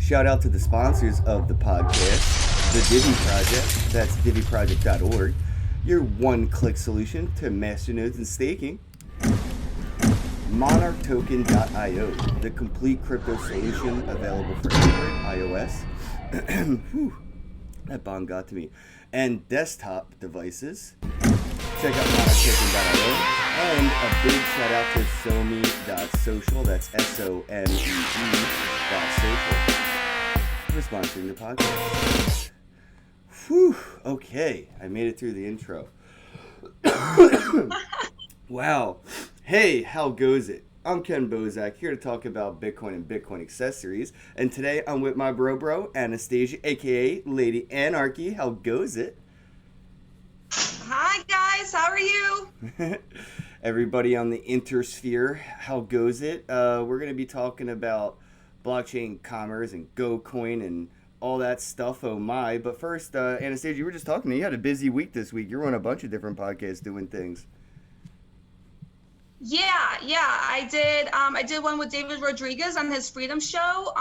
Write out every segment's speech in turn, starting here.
Shout out to the sponsors of the podcast, the Divi Project, that's diviproject.org, your one-click solution to masternodes and staking. MonarchToken.io, the complete crypto solution available for Android, iOS. Whew, that bomb got to me. And desktop devices. Check out MonarchToken.io. And a big shout out to Some.social, that's SOMEE.social, for sponsoring the podcast. Whew, okay, I made it through the intro. Wow. Hey, how goes it? I'm Ken Bozak, here to talk about Bitcoin and Bitcoin accessories. And today I'm with my bro, Anastasia, aka Lady Anarchy. How goes it? Hi guys, how are you? Everybody on the intersphere, how goes it? We're going to be talking about blockchain commerce and GoCoin and all that stuff, oh my. But first, Anastasia, you were just talking to me. You had a busy week this week. You're on a bunch of different podcasts doing things. Yeah, I did. I did one with David Rodriguez on his Freedom Show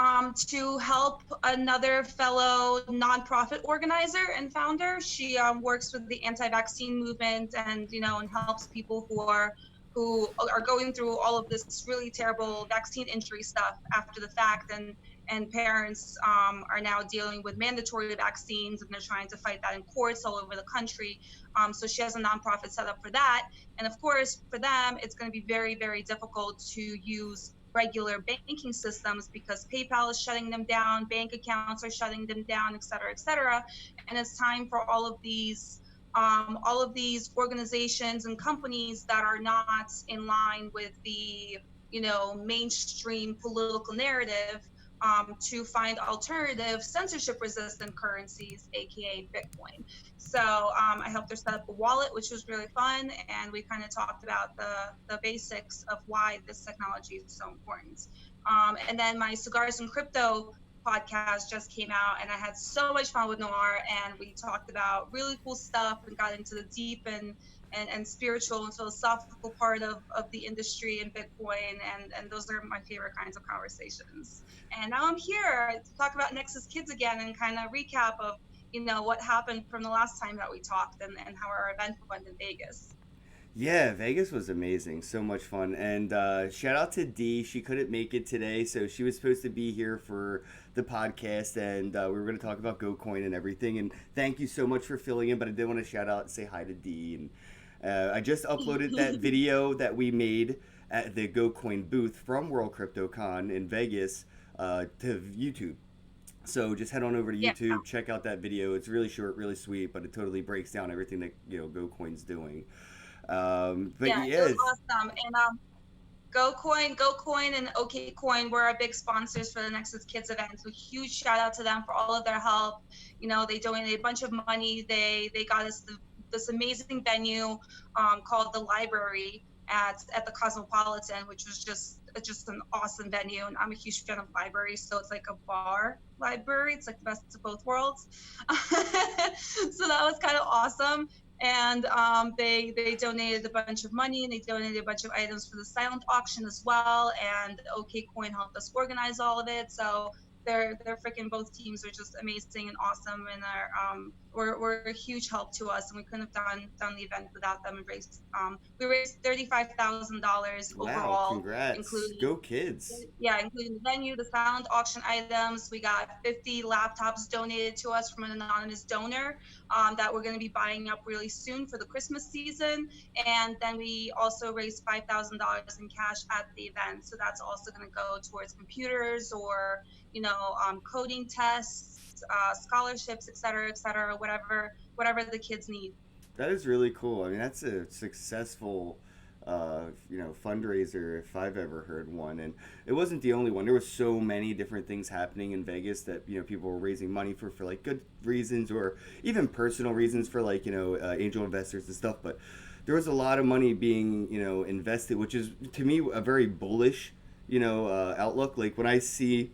to help another fellow nonprofit organizer and founder. She works with the anti-vaccine movement and and helps people who are going through all of this really terrible vaccine injury stuff after the fact, and parents are now dealing with mandatory vaccines, and they're trying to fight that in courts all over the country. So she has a nonprofit set up for that. And of course, for them, it's going to be very, very difficult to use regular banking systems because PayPal is shutting them down, bank accounts are shutting them down, et cetera, et cetera. And it's time for all of these organizations and companies that are not in line with the mainstream political narrative to find alternative censorship-resistant currencies, aka Bitcoin. So I helped her set up a wallet, which was really fun, and we kind of talked about the basics of why this technology is so important. And then my Cigars and Crypto podcast just came out, and I had so much fun with Noir, and we talked about really cool stuff and got into the deep and spiritual and philosophical part of the industry and Bitcoin, and those are my favorite kinds of conversations. And now I'm here to talk about Nexus Kids again and kind of recap of what happened from the last time that we talked, and how our event went in Vegas. Yeah, Vegas was amazing. So much fun. And shout out to Dee. She couldn't make it today, so she was supposed to be here for the podcast, and we were going to talk about GoCoin and everything. And thank you so much for filling in, but I did want to shout out and say hi to Dee. And I just uploaded that video that we made at the GoCoin booth from World CryptoCon in Vegas to YouTube. So just head on over to YouTube, check out that video. It's really short, really sweet, but it totally breaks down everything that GoCoin's doing. But yeah, it was awesome. And GoCoin and OKCoin were our big sponsors for the Nexus Kids event. So huge shout out to them for all of their help. They donated a bunch of money. They got us this amazing venue called the Library at the Cosmopolitan, which was just an awesome venue. And I'm a huge fan of libraries, so it's like a bar library. It's like the best of both worlds. So that was kind of awesome. And they donated a bunch of money, and they donated a bunch of items for the silent auction as well. And OKCoin helped us organize all of it. So they're freaking, both teams are just amazing and awesome, and were a huge help to us. And we couldn't have done the event without them. And we raised $35,000 overall. Wow, congrats. Including, go kids. Yeah, including the venue, the silent auction items. We got 50 laptops donated to us from an anonymous donor that we're going to be buying up really soon for the Christmas season. And then we also raised $5,000 in cash at the event. So that's also going to go towards computers or coding tests, scholarships, et cetera, whatever the kids need. That is really cool. I mean, that's a successful, fundraiser if I've ever heard one. And it wasn't the only one. There were so many different things happening in Vegas that, people were raising money for like good reasons or even personal reasons for like, angel investors and stuff. But there was a lot of money being, invested, which is to me a very bullish, outlook. Like when I see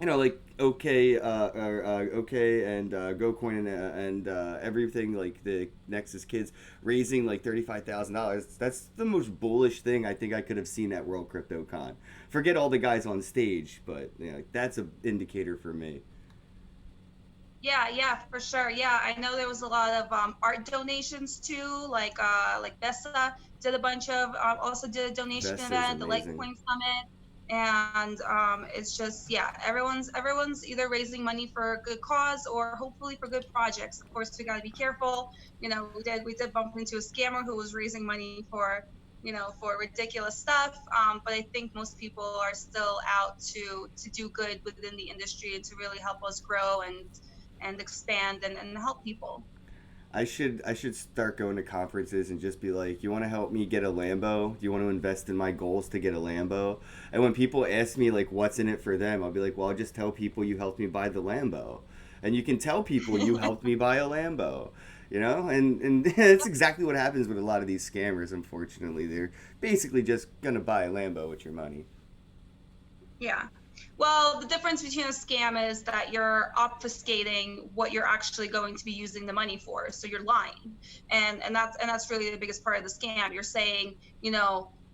like OK and GoCoin and everything like the Nexus kids raising like $35,000. That's the most bullish thing I think I could have seen at World Crypto Con. Forget all the guys on stage, but that's an indicator for me. Yeah, yeah, for sure. Yeah, I know there was a lot of art donations too. Like Bessa did a bunch of also did a donation Vesta's event, the amazing. Litecoin Summit, and it's just yeah, everyone's either raising money for a good cause or hopefully for good projects. Of course, we got to be careful. You know, we did bump into a scammer who was raising money for for ridiculous stuff. But I think most people are still out to do good within the industry and to really help us grow and expand and help people. I should start going to conferences and just be like, you want to help me get a Lambo? Do you want to invest in my goals to get a Lambo? And when people ask me like what's in it for them, I'll be like, well, I'll just tell people you helped me buy the Lambo, and you can tell people you helped me buy a Lambo. And that's exactly what happens with a lot of these scammers. Unfortunately, they're basically just gonna buy a Lambo with your money. Yeah. Well, the difference between a scam is that you're obfuscating what you're actually going to be using the money for. So you're lying. And that's really the biggest part of the scam. You're saying,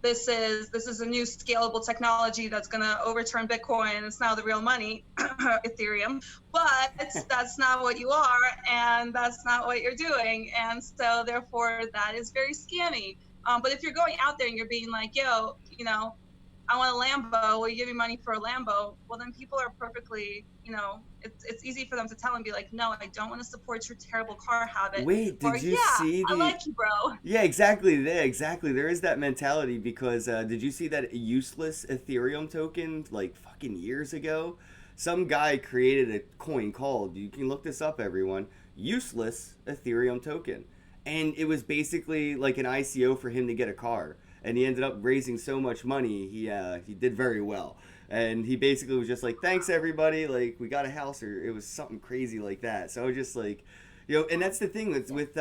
this is a new scalable technology that's going to overturn Bitcoin. It's now the real money, Ethereum. But that's not what you are, and that's not what you're doing. And so therefore that is very scammy. But if you're going out there and you're being like, yo, I want a Lambo. Will you give me money for a Lambo? Well, then people are perfectly, it's easy for them to tell and be like, no, I don't want to support your terrible car habit. Wait, Or, did you yeah, see I the? like you, bro. Yeah, exactly. There, exactly. There is that mentality because did you see that useless Ethereum token like fucking years ago? Some guy created a coin called, you can look this up, everyone, useless Ethereum token, and it was basically like an ICO for him to get a car, and he ended up raising so much money. He did very well. And he basically was just like, "Thanks everybody, like we got a house," or it was something crazy like that. So I was just like, and that's the thing with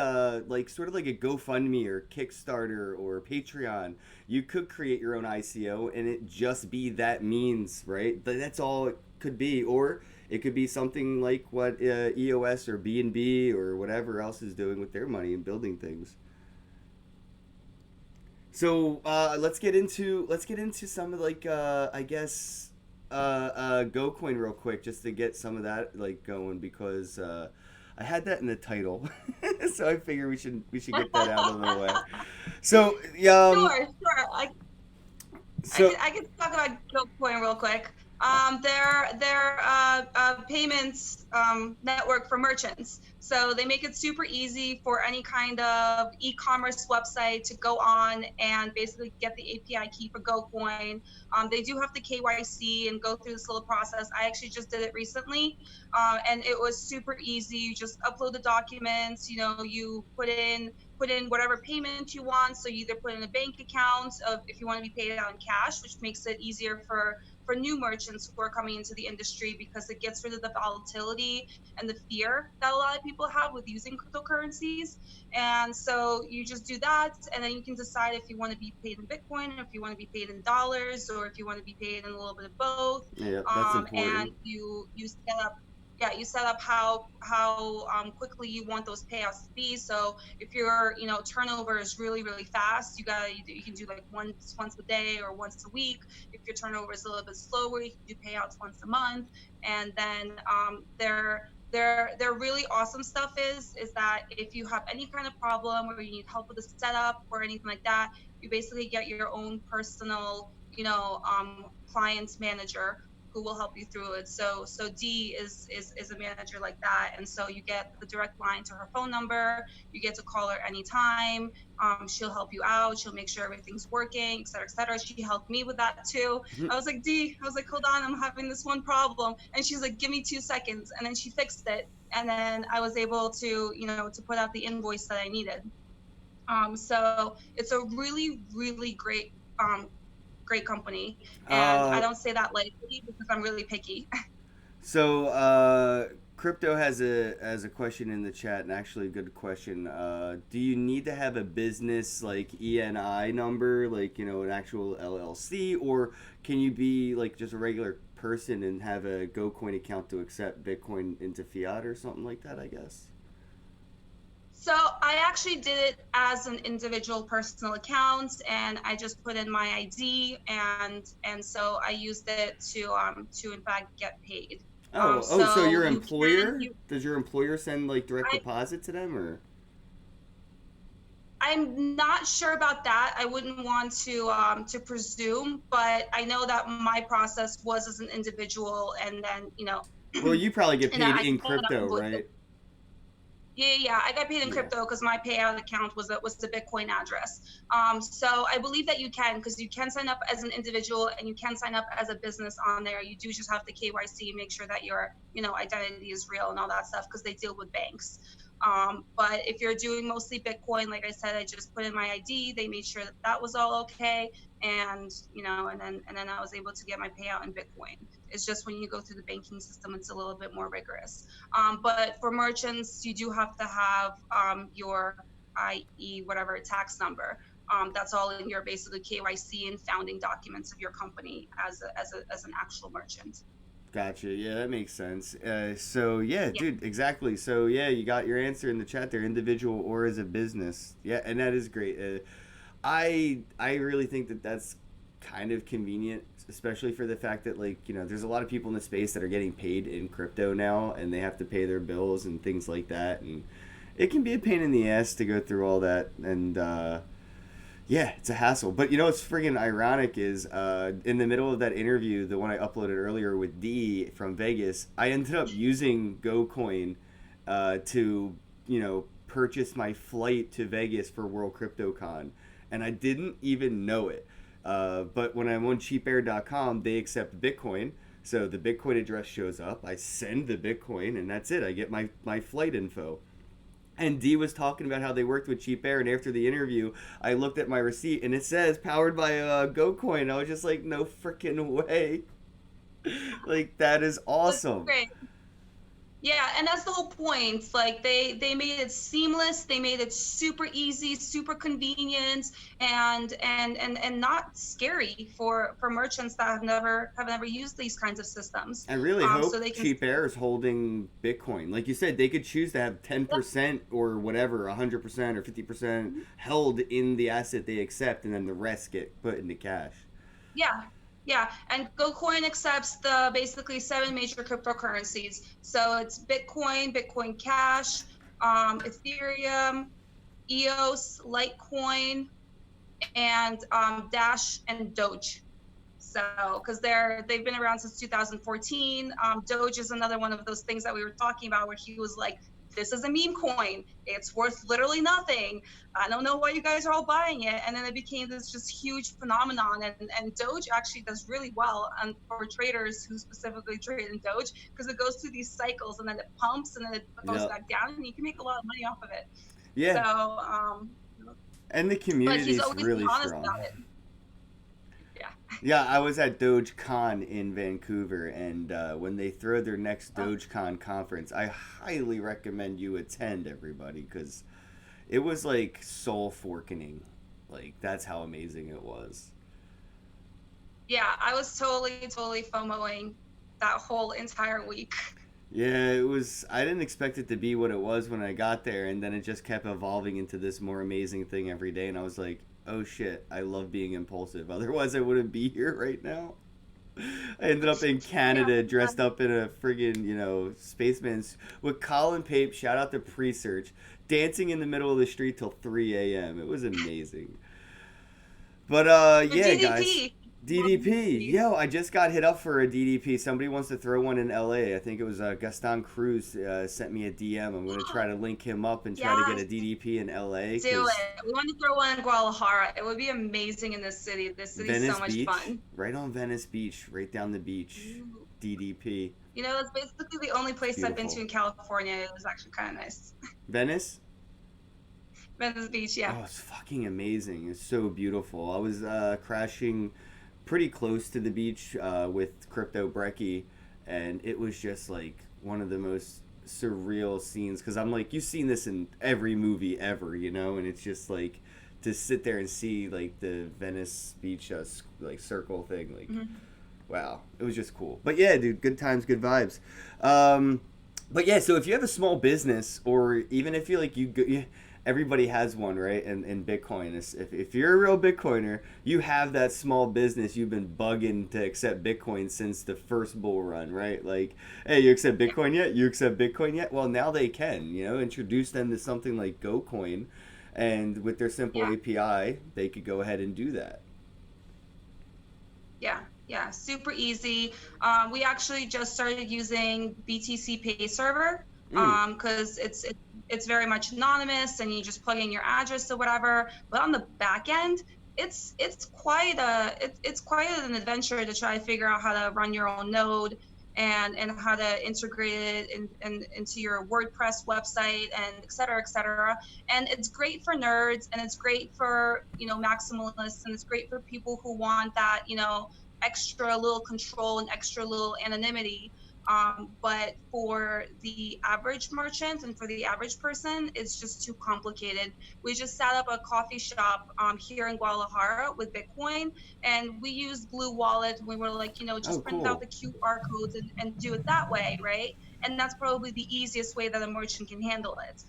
like sort of like a GoFundMe or Kickstarter or Patreon, you could create your own ICO and it just be that means, right? That's all it could be, or it could be something like what EOS or B&B or whatever else is doing with their money and building things. So let's get into some of like I guess GoCoin real quick just to get some of that like going because I had that in the title, so I figure we should get that out of the way. So Sure, sure. I so could I could talk about Bitcoin real quick. They're payments network for merchants. So they make it super easy for any kind of e-commerce website to go on and basically get the API key for GoCoin. They do have to KYC and go through this little process. I actually just did it recently, and it was super easy. You just upload the documents. You put in whatever payment you want. So you either put in a bank account of if you want to be paid out in cash, which makes it easier for new merchants who are coming into the industry because it gets rid of the volatility and the fear that a lot of people have with using cryptocurrencies. And so you just do that, and then you can decide if you want to be paid in Bitcoin, or if you want to be paid in dollars, or if you want to be paid in a little bit of both. yeah, that's And important. you set up yeah, you set up how quickly you want those payouts to be. So if your turnover is really really fast, you can do like once a day or once a week. If your turnover is a little bit slower, you can do payouts once a month. And then their really awesome stuff is that if you have any kind of problem or you need help with the setup or anything like that, you basically get your own personal client manager who will help you through it. So D is a manager like that, and so you get the direct line to her phone number. You get to call her anytime. She'll help you out. She'll make sure everything's working, et cetera, et cetera. She helped me with that too. I was like, D, I was like, hold on, I'm having this one problem, and she's like, give me 2 seconds, and then she fixed it, and then I was able to put out the invoice that I needed. So it's a really really great company, and I Uh, don't say that lightly because I'm really picky. so Crypto has a question in the chat, and actually a good question. Do you need to have a business like ENI number, like an actual LLC, or can you be like just a regular person and have a GoCoin account to accept Bitcoin into fiat or something like that, I guess. So I actually did it as an individual personal account, and I just put in my ID, and so I used it to in fact get paid. So So your you can employer, you does your employer send like direct I deposit to them, or? I'm not sure about that. I wouldn't want to presume, but I know that my process was as an individual, and then Well, and you probably get paid I in set up crypto, with right? yeah. I got paid in Yeah. crypto because my payout account was the Bitcoin address. So I believe that you can, because you can sign up as an individual and you can sign up as a business on there. You do just have to KYC, make sure that your identity is real and all that stuff, because they deal with banks. But if you're doing mostly Bitcoin, like I said, I just put in my ID. They made sure that that was all okay, and and then I was able to get my payout in Bitcoin. It's just when you go through the banking system, it's a little bit more rigorous. But for merchants, you do have to have your IE, whatever tax number. That's all in your basically KYC and founding documents of your company as an actual merchant. Gotcha. Yeah, that makes sense. So yeah, Yeah. dude, exactly. So yeah, you got your answer in the chat there, individual or as a business. Yeah, and that is great. I really think that that's kind of convenient, especially for the fact that there's a lot of people in the space that are getting paid in crypto now, and they have to pay their bills and things like that, and it can be a pain in the ass to go through all that, and yeah, it's a hassle. But you know what's friggin' ironic is in the middle of that interview, the one I uploaded earlier with D from Vegas, I ended up using GoCoin to, purchase my flight to Vegas for World CryptoCon. And I didn't even know it. But when I'm on cheapair.com, they accept Bitcoin. So the Bitcoin address shows up. I send the Bitcoin, and that's it. I get my flight info. And Dee was talking about how they worked with Cheap Air, and after the interview, I looked at my receipt and it says powered by GoCoin. I was just like, no freaking way! Like that is That's awesome. great. Yeah, and that's the whole point. Like they made it seamless, they made it super easy, super convenient, and not scary for merchants that have never used these kinds of systems. I really So hope they can. Cheap Air is holding Bitcoin. Like you said, they could choose to have 10% or whatever, 100% or 50% held in the asset they accept, and then the rest get put into cash. Yeah, yeah. And GoCoin accepts the basically seven major cryptocurrencies. So it's Bitcoin, Bitcoin Cash, Ethereum, EOS, Litecoin, and Dash and Doge. So, because they've been around since 2014. Doge is another one of those things that we were talking about, where he was like, "This is a meme coin. It's worth literally nothing. I don't know why you guys are all buying it." And then it became this just huge phenomenon. And Doge actually does really well for traders who specifically trade in Doge, because it goes through these cycles, and then it pumps and then it goes Yep. back down, and you can make a lot of money off of it. Yeah, So, and the but community he's is always been really honest strong. about it. Yeah. Yeah, I was at DogeCon in Vancouver, and when they throw their next Oh, DogeCon conference, I highly recommend you attend, everybody, because it was like soul forking. Like that's how amazing it was. yeah, I was totally FOMOing that whole entire week. Yeah, it was. I didn't expect it to be what it was when I got there, and then it just kept evolving into this more amazing thing every day. And I was like, "Oh shit, I love being impulsive. Otherwise, I wouldn't be here right now." I ended up in Yeah, Canada dressed up in a friggin', spaceman's with Colin Pape, shout out to Presearch, dancing in the middle of the street till 3 a.m. It was amazing. But but yeah, guys. DDP, DDP. Yo, I just got hit up for a DDP. Somebody wants to throw one in LA. I think it was Gaston Cruz sent me a DM. I'm going to try to link him up and try to get yes, a DDP in LA do because it. We want to throw one in Guadalajara. It would be amazing in this city. This city's so Venice much Beach, fun. right on Venice Beach, right down the beach. Ooh. DDP. It's basically the only It's place I've been to beautiful. in California. It was actually kind of nice. Venice? Venice Beach, yeah. Oh, it's fucking amazing. It's so beautiful. I was crashing pretty close to the beach with Crypto Brecky, and it was just like one of the most surreal scenes because I'm like, you've seen this in every movie ever, and it's just like to sit there and see like the Venice Beach like circle thing, like Mhm. Wow, it was just cool. But yeah, dude, good times, good vibes. Um, but yeah, so if you have a small business, or even if you like everybody has one, right? In Bitcoin, if you're a real Bitcoiner, you have that small business. You've been bugging to accept Bitcoin since the first bull run, right? Like, hey, you accept Yeah, Bitcoin yet? You accept Bitcoin yet? Well, now they can. Introduce them to something like GoCoin, and with their simple yeah, API, they could go ahead and do that. yeah, yeah. Super easy. We actually just started using BTC Pay Server Mm. because it's very much anonymous and you just plug in your address or whatever. But on the back end, it's quite an adventure to try to figure out how to run your own node and how to integrate it into your WordPress website and et cetera, et cetera. And it's great for nerds and it's great for, maximalists, and it's great for people who want that, extra little control and extra little anonymity. But for the average merchant and for the average person, it's just too complicated. We just set up a coffee shop here in Guadalajara with Bitcoin, and we used Blue Wallet. We were like, Oh, just print out cool. the QR codes and do it that way, right? And that's probably the easiest way that a merchant can handle it.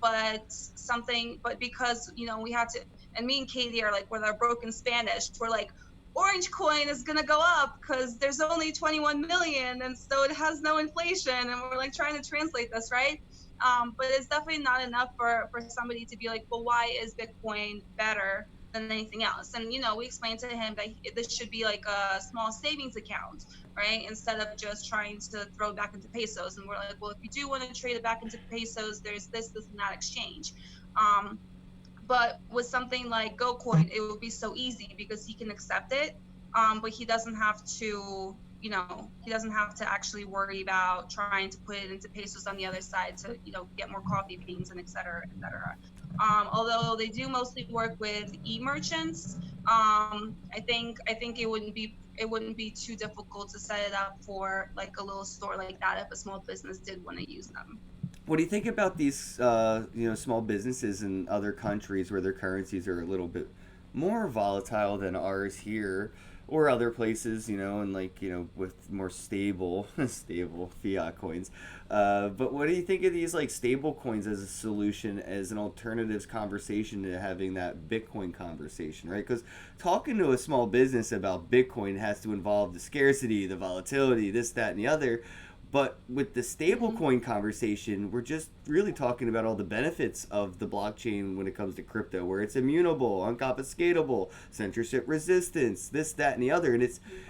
But because, we had to, and me and Katie are like, with our broken Spanish, we're like, Orange coin is going to go up because there's only 21 million and so it has no inflation, and we're like trying to translate this, right? But it's definitely not enough for somebody to be like, well, why is Bitcoin better than anything else? And we explained to him that this should be like a small savings account, right, instead of just trying to throw it back into pesos. And we're like, well, if you do want to trade it back into pesos, there's this and that exchange. But with something like GoCoin, it would be so easy because he can accept it, but he doesn't have to, he doesn't have to actually worry about trying to put it into pesos on the other side to, get more coffee beans and et cetera, et cetera. Although they do mostly work with e-merchants, I think it wouldn't be too difficult to set it up for like a little store like that if a small business did want to use them. What do you think about these, small businesses in other countries where their currencies are a little bit more volatile than ours here, or other places, and like, with more stable, stable fiat coins. But what do you think of these like stable coins as a solution, as an alternatives conversation to having that Bitcoin conversation, right? Because talking to a small business about Bitcoin has to involve the scarcity, the volatility, this, that, and the other. But with the Mm-hmm. stablecoin conversation, we're just really talking about all the benefits of the blockchain when it comes to crypto, where it's immutable, unconfiscatable, censorship resistance, this, that, and the other. And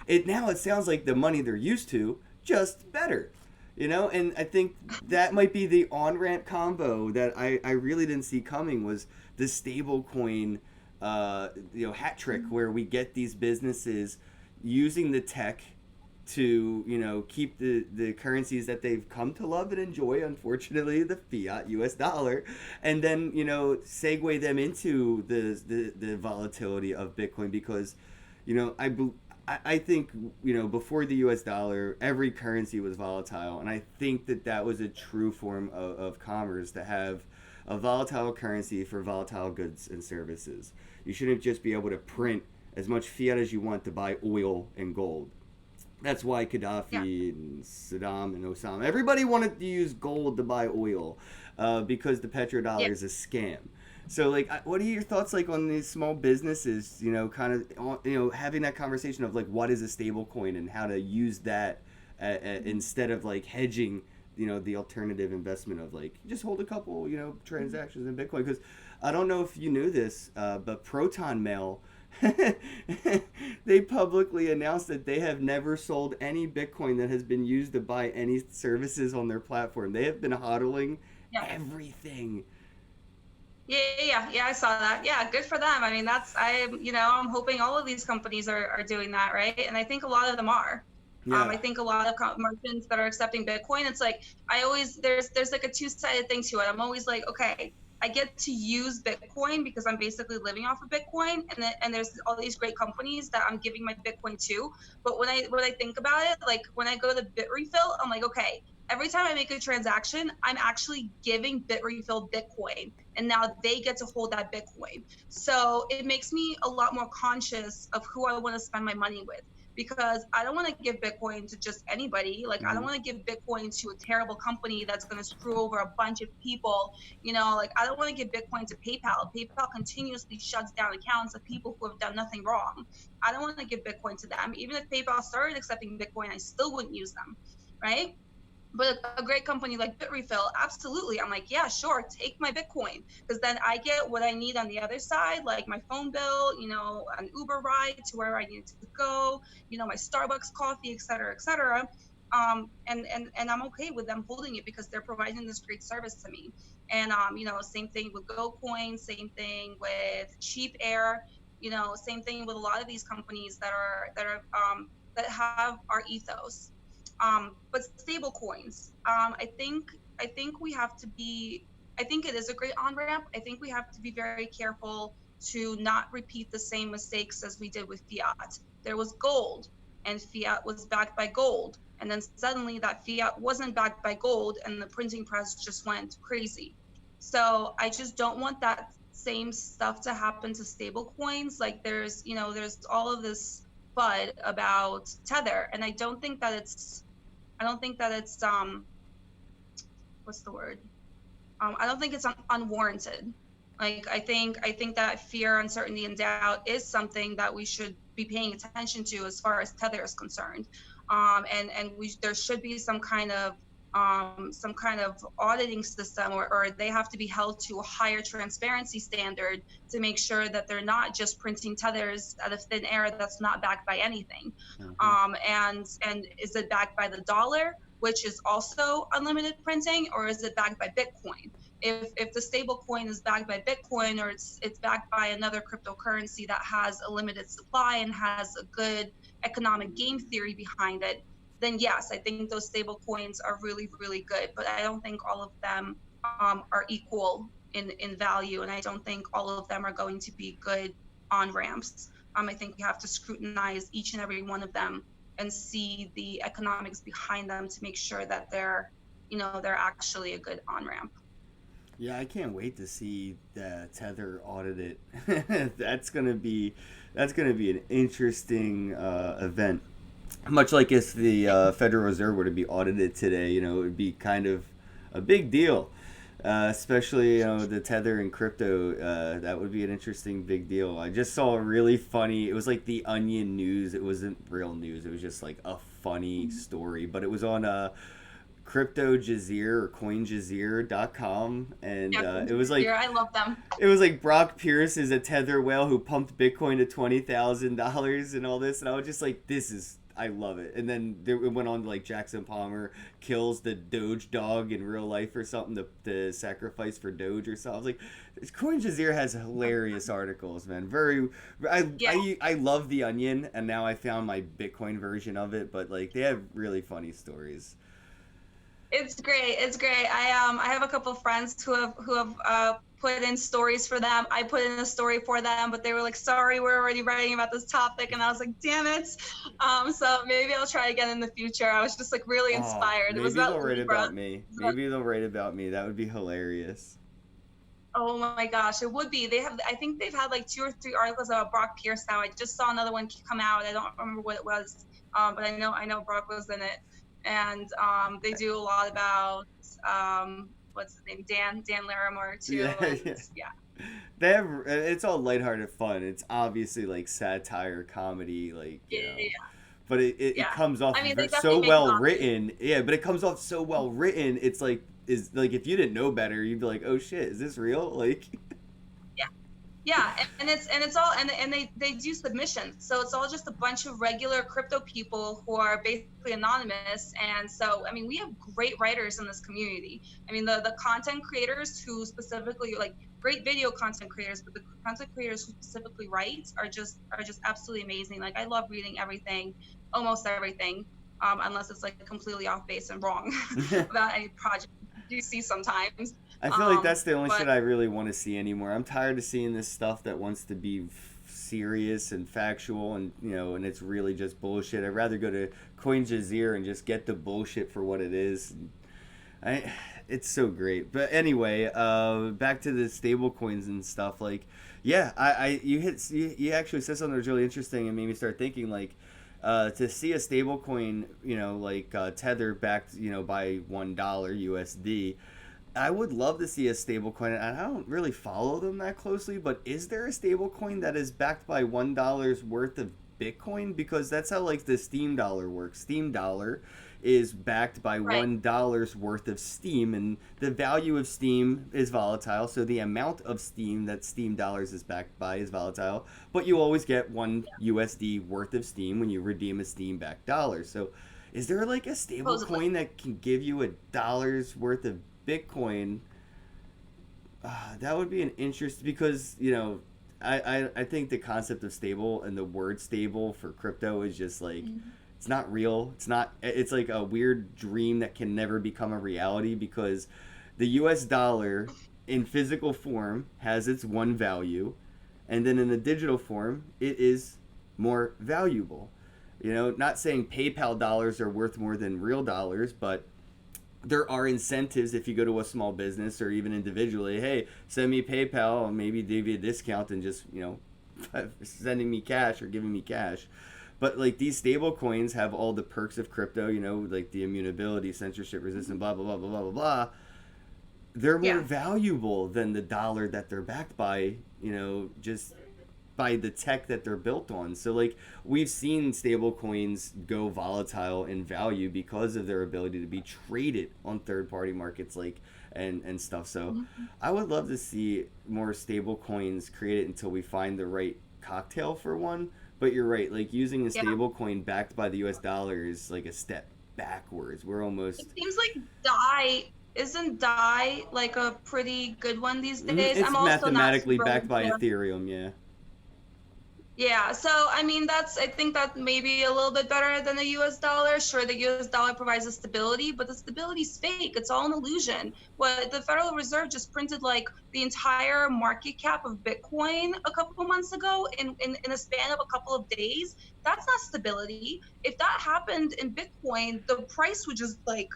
it now it sounds like the money they're used to, just better. And I think that might be the on ramp combo that I really didn't see coming, was the stablecoin hat trick, where we get these businesses using the tech to keep the currencies that they've come to love and enjoy, unfortunately the fiat US dollar, and then segue them into the volatility of Bitcoin. Because I think before the US dollar, every currency was volatile, and I think that was a true form of commerce, to have a volatile currency for volatile goods and services. You shouldn't just be able to print as much fiat as you want to buy oil and gold. That's why Yeah. Gaddafi and Saddam and Osama, everybody wanted to use gold to buy oil, because the Yeah. petrodollar is a scam. So, like, what are your thoughts, like, on these small businesses? Kind of, having that conversation of like, what is a stable coin and how to use that, instead of like hedging, the alternative investment of like just hold a couple, transactions in Bitcoin. Because I don't know if you knew this, but Proton Mail, they publicly announced that they have never sold any Bitcoin that has been used to buy any services on their platform. They have been hodling Yeah. everything. Yeah, I saw that. Yeah, good for them. I mean, I'm hoping all of these companies are doing that, right? And I think a lot of them are. I Yeah. think a lot of merchants that are accepting Bitcoin, it's like there's like a two-sided thing to it. I'm always like, okay, I get to use Bitcoin because I'm basically living off of Bitcoin, and there's all these great companies that I'm giving my Bitcoin to. But when I think about it, like when I go to Bitrefill, I'm like, okay, every time I make a transaction, I'm actually giving Bitrefill Bitcoin, and now they get to hold that Bitcoin. So it makes me a lot more conscious of who I want to spend my money with. because I don't want to give Bitcoin to just anybody. Like, I don't Mm-hmm. want to give Bitcoin to a terrible company that's going to screw over a bunch of people. Like, I don't want to give Bitcoin to PayPal. PayPal continuously shuts down accounts of people who have done nothing wrong. I don't want to give Bitcoin to them. Even if PayPal started accepting Bitcoin, I still wouldn't use them, right? But a great company like Bitrefill, absolutely. I'm like, yeah, sure, take my Bitcoin, because then I get what I need on the other side, like my phone bill, an Uber ride to where I need to go, my Starbucks coffee, et cetera, et cetera. And I'm okay with them holding it because they're providing this great service to me. And same thing with GoCoin, same thing with Cheap Air, same thing with a lot of these companies that have our ethos. But stable coins, I think we have to be. I think it is a great on ramp. I think we have to be very careful to not repeat the same mistakes as we did with fiat. There was gold, and fiat was backed by gold, and then suddenly that fiat wasn't backed by gold, and the printing press just went crazy. So I just don't want that same stuff to happen to stable coins. Like, there's all of this FUD about Tether, and I don't think that it's what's the word? I don't think it's unwarranted. Like, I think that fear, uncertainty, and doubt is something that we should be paying attention to as far as Tether is concerned. And there should be some kind of auditing system, or they have to be held to a higher transparency standard to make sure that they're not just printing tethers out of thin air that's not backed by anything. Mm-hmm. And is it backed by the dollar, which is also unlimited printing, or is it backed by Bitcoin? If the stable coin is backed by Bitcoin, or it's backed by another cryptocurrency that has a limited supply and has a good economic game theory behind it, then yes, I think those stable coins are really, really good. But I don't think all of them are equal in value, and I don't think all of them are going to be good on ramps. I think we have to scrutinize each and every one of them and see the economics behind them to make sure that they're actually a good on ramp. Yeah, I can't wait to see the Tether audited. That's gonna be an interesting event. Much like if the Federal Reserve were to be audited today, it would be kind of a big deal. Especially the Tether and crypto, that would be an interesting big deal. I just saw a really funny. It was like the Onion news. It wasn't real news. It was just like a funny story, but it was on Crypto Jazeer or CoinJazeer.com, and Yeah, it was like I love them. it was like Brock Pierce is a tether whale who pumped Bitcoin to $20,000 and all this, and I was just like, this is. I love it. And then it went on to like Jackson Palmer kills the Doge dog in real life or something to sacrifice for Doge or something. I was like, Coin Jazeer has hilarious articles, man. Yeah. I love the Onion, and now I found my Bitcoin version of it, but like they have really funny stories. It's great. It's great. I have a couple of friends who have put in stories for them. I put in a story for them, but they were like, "Sorry, we're already writing about this topic," and I was like, "Damn it!" So maybe I'll try again in the future. I was just like really Oh, inspired. It was maybe they'll about write Libra. about me. Maybe they'll write about me. That would be hilarious. Oh my gosh, it would be. I think they've had like 2 or 3 articles about Brock Pierce now. I just saw another one come out. I don't remember what it was, but I know Brock was in it, and they do a lot about what's his name, Dan Larimore too, Yeah, and yeah. yeah, They have it's all lighthearted fun. It's obviously like satire, comedy, yeah. but it Yeah. comes off I mean, they so definitely make well copies. written. Yeah, but it comes off so well written. It's like is like if you didn't know better, you'd be like, oh shit, is this real? Like, Yeah. Yeah, and it's all and they do submissions, so it's all just a bunch of regular crypto people who are basically anonymous. And so I mean, we have great writers in this community. I mean, the content creators who specifically, like, great video content creators, but the content creators who specifically write are just absolutely amazing. Like, I love reading everything, almost everything, unless it's like completely off base and wrong about any project. You see sometimes, I feel like that's the only but shit I really want to see anymore. I'm tired of seeing this stuff that wants to be serious and factual, and and it's really just bullshit. I'd rather go to CoinJazeer and just get the bullshit for what it is. I, it's so great. But anyway, back to the stable coins and stuff. Like, yeah, you actually said something that was really interesting and made me start thinking. Like, To see a stable coin, like Tether backed, by $1 USD, I would love to see a stable coin, and I don't really follow them that closely, but is there a stable coin that is backed by $1 worth of Bitcoin? Because that's how like the Steam dollar works. Steam dollar is backed by Right. $1 worth of Steam, and the value of Steam is volatile, so the amount of Steam that Steam dollars is backed by is volatile, but you always get one USD worth of Steam when you redeem a Steam backed dollar. So is there like a stable Supposedly. coin that can give you a dollar's worth of Bitcoin? That would be an interest, because I think the concept of stable and the word stable for crypto is just like, Mhm. it's not real. It's like a weird dream that can never become a reality, because the US dollar in physical form has its one value, and then in a digital form it is more valuable. Not saying PayPal dollars are worth more than real dollars, but there are incentives if you go to a small business or even individually. Hey, send me PayPal, and maybe give you a discount, and just sending me cash or giving me cash. But like these stable coins have all the perks of crypto, like the immutability, censorship resistant, blah blah blah blah blah blah blah. They're more Yeah. valuable than the dollar that they're backed by, just by the tech that they're built on. So like we've seen stable coins go volatile in value because of their ability to be traded on third party markets, like and stuff. So Mhm. I would love to see more stable coins created until we find the right cocktail for one. But you're right, like using a Yeah. stable coin backed by the US dollar is like a step backwards. We're It almost seems like Dai isn't Dai like a pretty good one these days. I'm it's also not mathematically super backed by into. Ethereum, yeah. Yeah, so I mean I think that maybe a little bit better than the US dollar. Sure, the US dollar provides a stability, but the stability's fake. It's all an illusion. What the Federal Reserve just printed like the entire market cap of Bitcoin a couple months ago in a span of a couple of days. That's not stability. If that happened in Bitcoin, the price would just like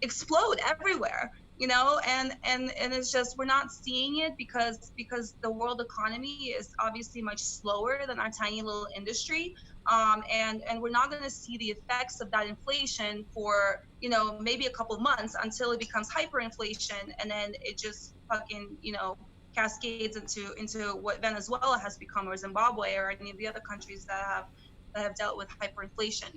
explode everywhere, and it's just we're not seeing it because the world economy is obviously much slower than our tiny little industry, and we're not going to see the effects of that inflation for maybe a couple months until it becomes hyperinflation, and then it just fucking cascades into what Venezuela has become, or Zimbabwe, or any of the other countries that have dealt with hyperinflation.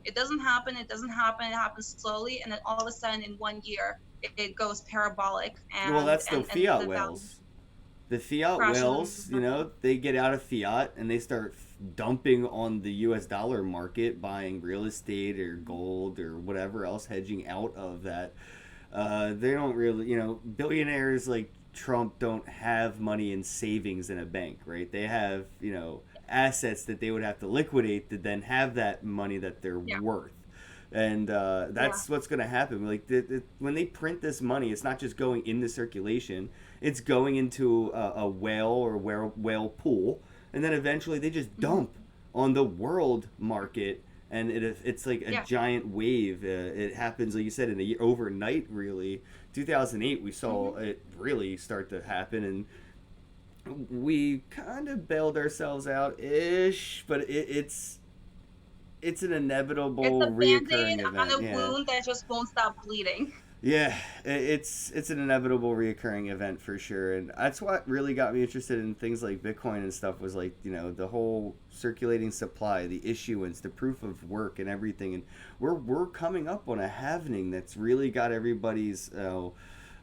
It doesn't happen. It doesn't happen. It happens slowly, and then all of a sudden, in one year, it goes parabolic, Well, and that's the and fiat the value whales. The fiat crashes whales, and nothing. they get out of fiat and they start dumping on the US dollar market, buying real estate or gold or whatever else, hedging out of that. They don't really, billionaires like Trump don't have money in savings in a bank, right? They have, assets that they would have to liquidate to then have that money that they're Yeah, worth. And yeah. that's what's going to happen. Like when they print this money, it's not just going into circulation; it's going into a whale or whale pool, and then eventually they just Mhm. dump on the world market, and it's like a Yeah. giant wave. It happens, like you said, in a year, overnight. Really, 2008, we saw Hmm. it really start to happen, and we kind of bailed ourselves out ish, but it's an It's inevitable a band-aid reoccurring on event. a Yeah. wound that just won't stop bleeding. Yeah, it's an inevitable reoccurring event for sure, and that's what really got me interested in things like Bitcoin and stuff. Was like the whole circulating supply, the issuance, the proof of work, and everything. And we're coming up on a halvening that's really got everybody's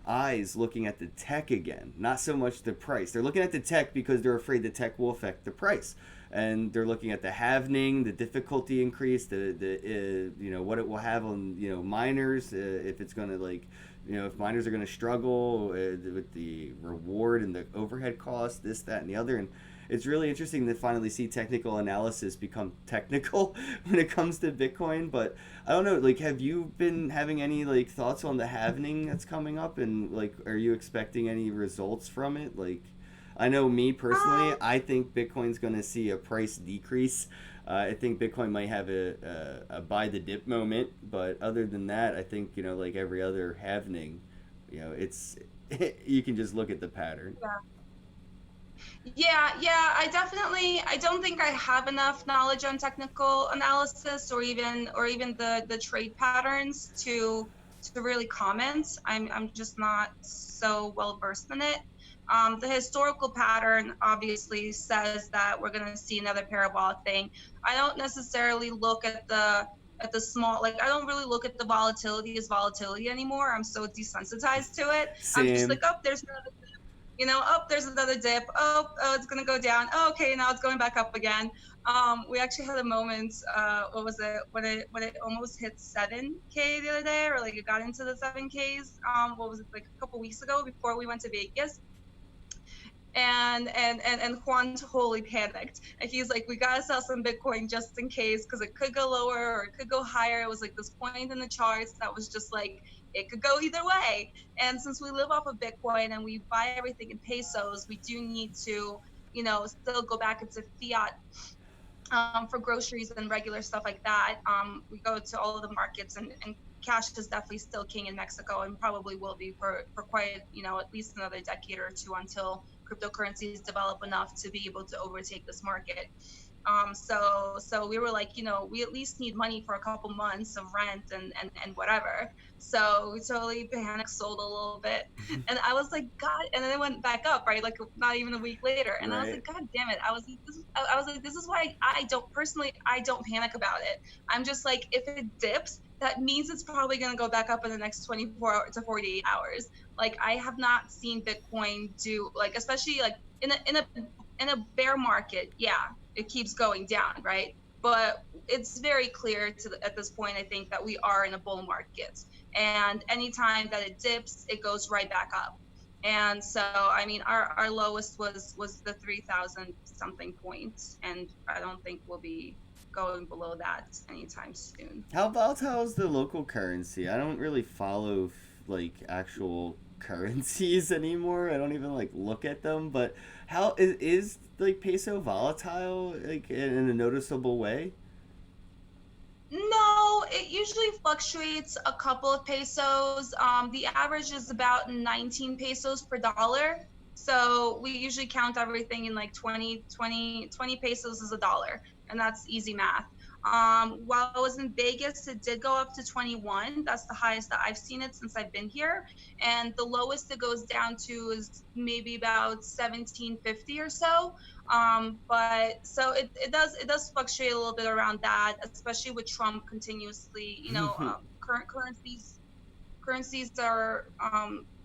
eyes looking at the tech again, not so much the price. They're looking at the tech because they're afraid the tech will affect the price, and they're looking at the halvening, the difficulty increase, the what it will have on miners, if it's going to like if miners are going to struggle with the reward and the overhead costs, this, that, and the other. And it's really interesting to finally see technical analysis become technical when it comes to Bitcoin. But I don't know, like, have you been having any like thoughts on the halvening that's coming up, and like, are you expecting any results from it? Like, I know me personally, Um, I think Bitcoin's going to see a price decrease. I think Bitcoin might have a buy the dip moment, but other than that, I think like every other halvening, it's you can just look at the pattern. yeah. Yeah, I don't think I have enough knowledge on technical analysis or even the trade patterns to really comment. I'm just not so well versed in it. The historical pattern obviously says that we're going to see another parabolic thing. I don't necessarily look at the small, like I don't really look at the volatility as volatility anymore. I'm so desensitized to it. I'm just like, Same. oh, there's oh, there's another dip. Oh, it's gonna go down. Oh, okay, now it's going back up again. We actually had a moment. What was it when it almost hit 7K the other day, or like it got into the 7Ks? What was it, like a couple weeks ago before we went to Vegas? And Juan totally panicked. And he's like, we gotta sell some Bitcoin just in case, because it could go lower or it could go higher. It was like this point in the charts that was just like it could go either way. And since we live off of Bitcoin and we buy everything in pesos, we do need to, still go back into fiat for groceries and regular stuff like that. We go to all of the markets, and cash is definitely still king in Mexico and probably will be for quite, at least another decade or two until cryptocurrencies develop enough to be able to overtake this market. So we were like, we at least need money for a couple months of rent and whatever. So we totally panic sold a little bit. And I was like, God, and then it went back up, right? Like not even a week later. And I was Right. like, God damn it. I was like, this is why I don't panic about it. I'm just like, if it dips, that means it's probably going to go back up in the next 24 to 48 hours. Like I have not seen Bitcoin do, like, especially like in a bear market. Yeah, it keeps going down, right? But it's very clear at this point, I think, that we are in a bull market. And anytime that it dips, it goes right back up. And so, I mean, our lowest was the 3,000 something points, and I don't think we'll be going below that anytime soon. How volatile is the local currency? I don't really follow like actual currencies anymore. I don't even like look at them. But how is like peso volatile like in a noticeable way? No, it usually fluctuates a couple of pesos. The average is about 19 pesos per dollar. So we usually count everything in like 20 pesos is a dollar, and that's easy math. While I was in Vegas, it did go up to 21. That's the highest that I've seen it since I've been here. And the lowest it goes down to is maybe about 1750 or so. But so it does fluctuate a little bit around that, especially with Trump continuously. Current currencies are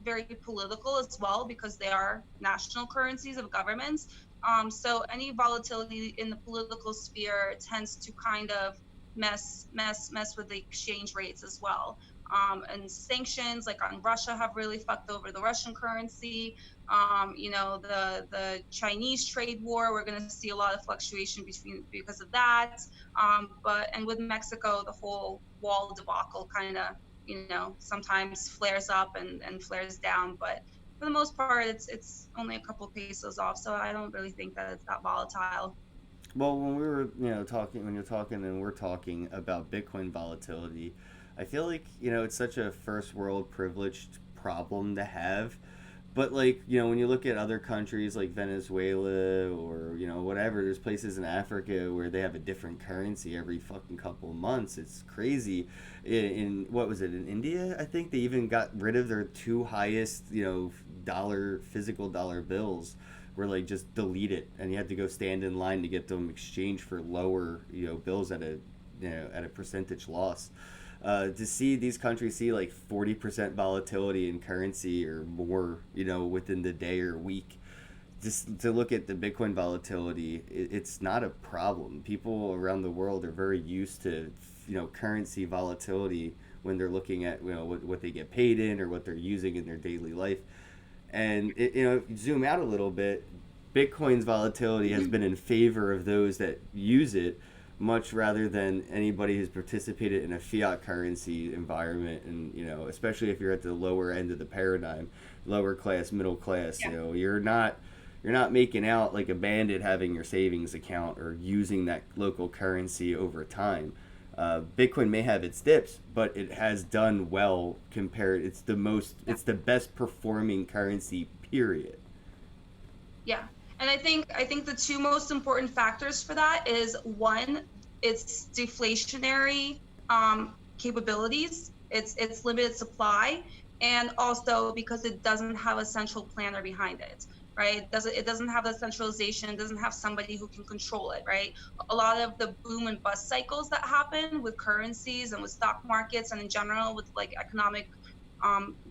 very political as well because they are national currencies of governments. So any volatility in the political sphere tends to kind of mess with the exchange rates as well. And sanctions like on Russia have really fucked over the Russian currency. The Chinese trade war, we're going to see a lot of fluctuation between because of that. But and with Mexico, the whole wall debacle kind of sometimes flares up and flares down, but for the most part it's only a couple pesos off, so I don't really think that it's that volatile. Well, when we were, talking, when you're talking and we're talking about Bitcoin volatility, I feel like, it's such a first world privileged problem to have. But, like, when you look at other countries like Venezuela or, whatever, there's places in Africa where they have a different currency every fucking couple of months. It's crazy. What was it, in India? I think they even got rid of their two highest, physical dollar bills were like just delete it, and you had to go stand in line to get them exchanged for lower bills at a percentage loss. To see these countries see like 40% volatility in currency or more within the day or week, just to look at the Bitcoin volatility, it's not a problem. People around the world are very used to currency volatility when they're looking at what they get paid in or what they're using in their daily life. And if you zoom out a little bit, Bitcoin's volatility has been in favor of those that use it, much rather than anybody who's participated in a fiat currency environment. And especially if you're at the lower end of the paradigm, lower class, middle class, Yeah. you're not making out like a bandit having your savings account or using that local currency over time. Bitcoin may have its dips, but it has done well compared. Yeah. It's the best performing currency. Period. Yeah. And I think the two most important factors for that is one, it's deflationary capabilities, it's limited supply, and also because it doesn't have a central planner behind it, right? It doesn't have the centralization, it doesn't have somebody who can control it, right? A lot of the boom and bust cycles that happen with currencies and with stock markets and in general with like economic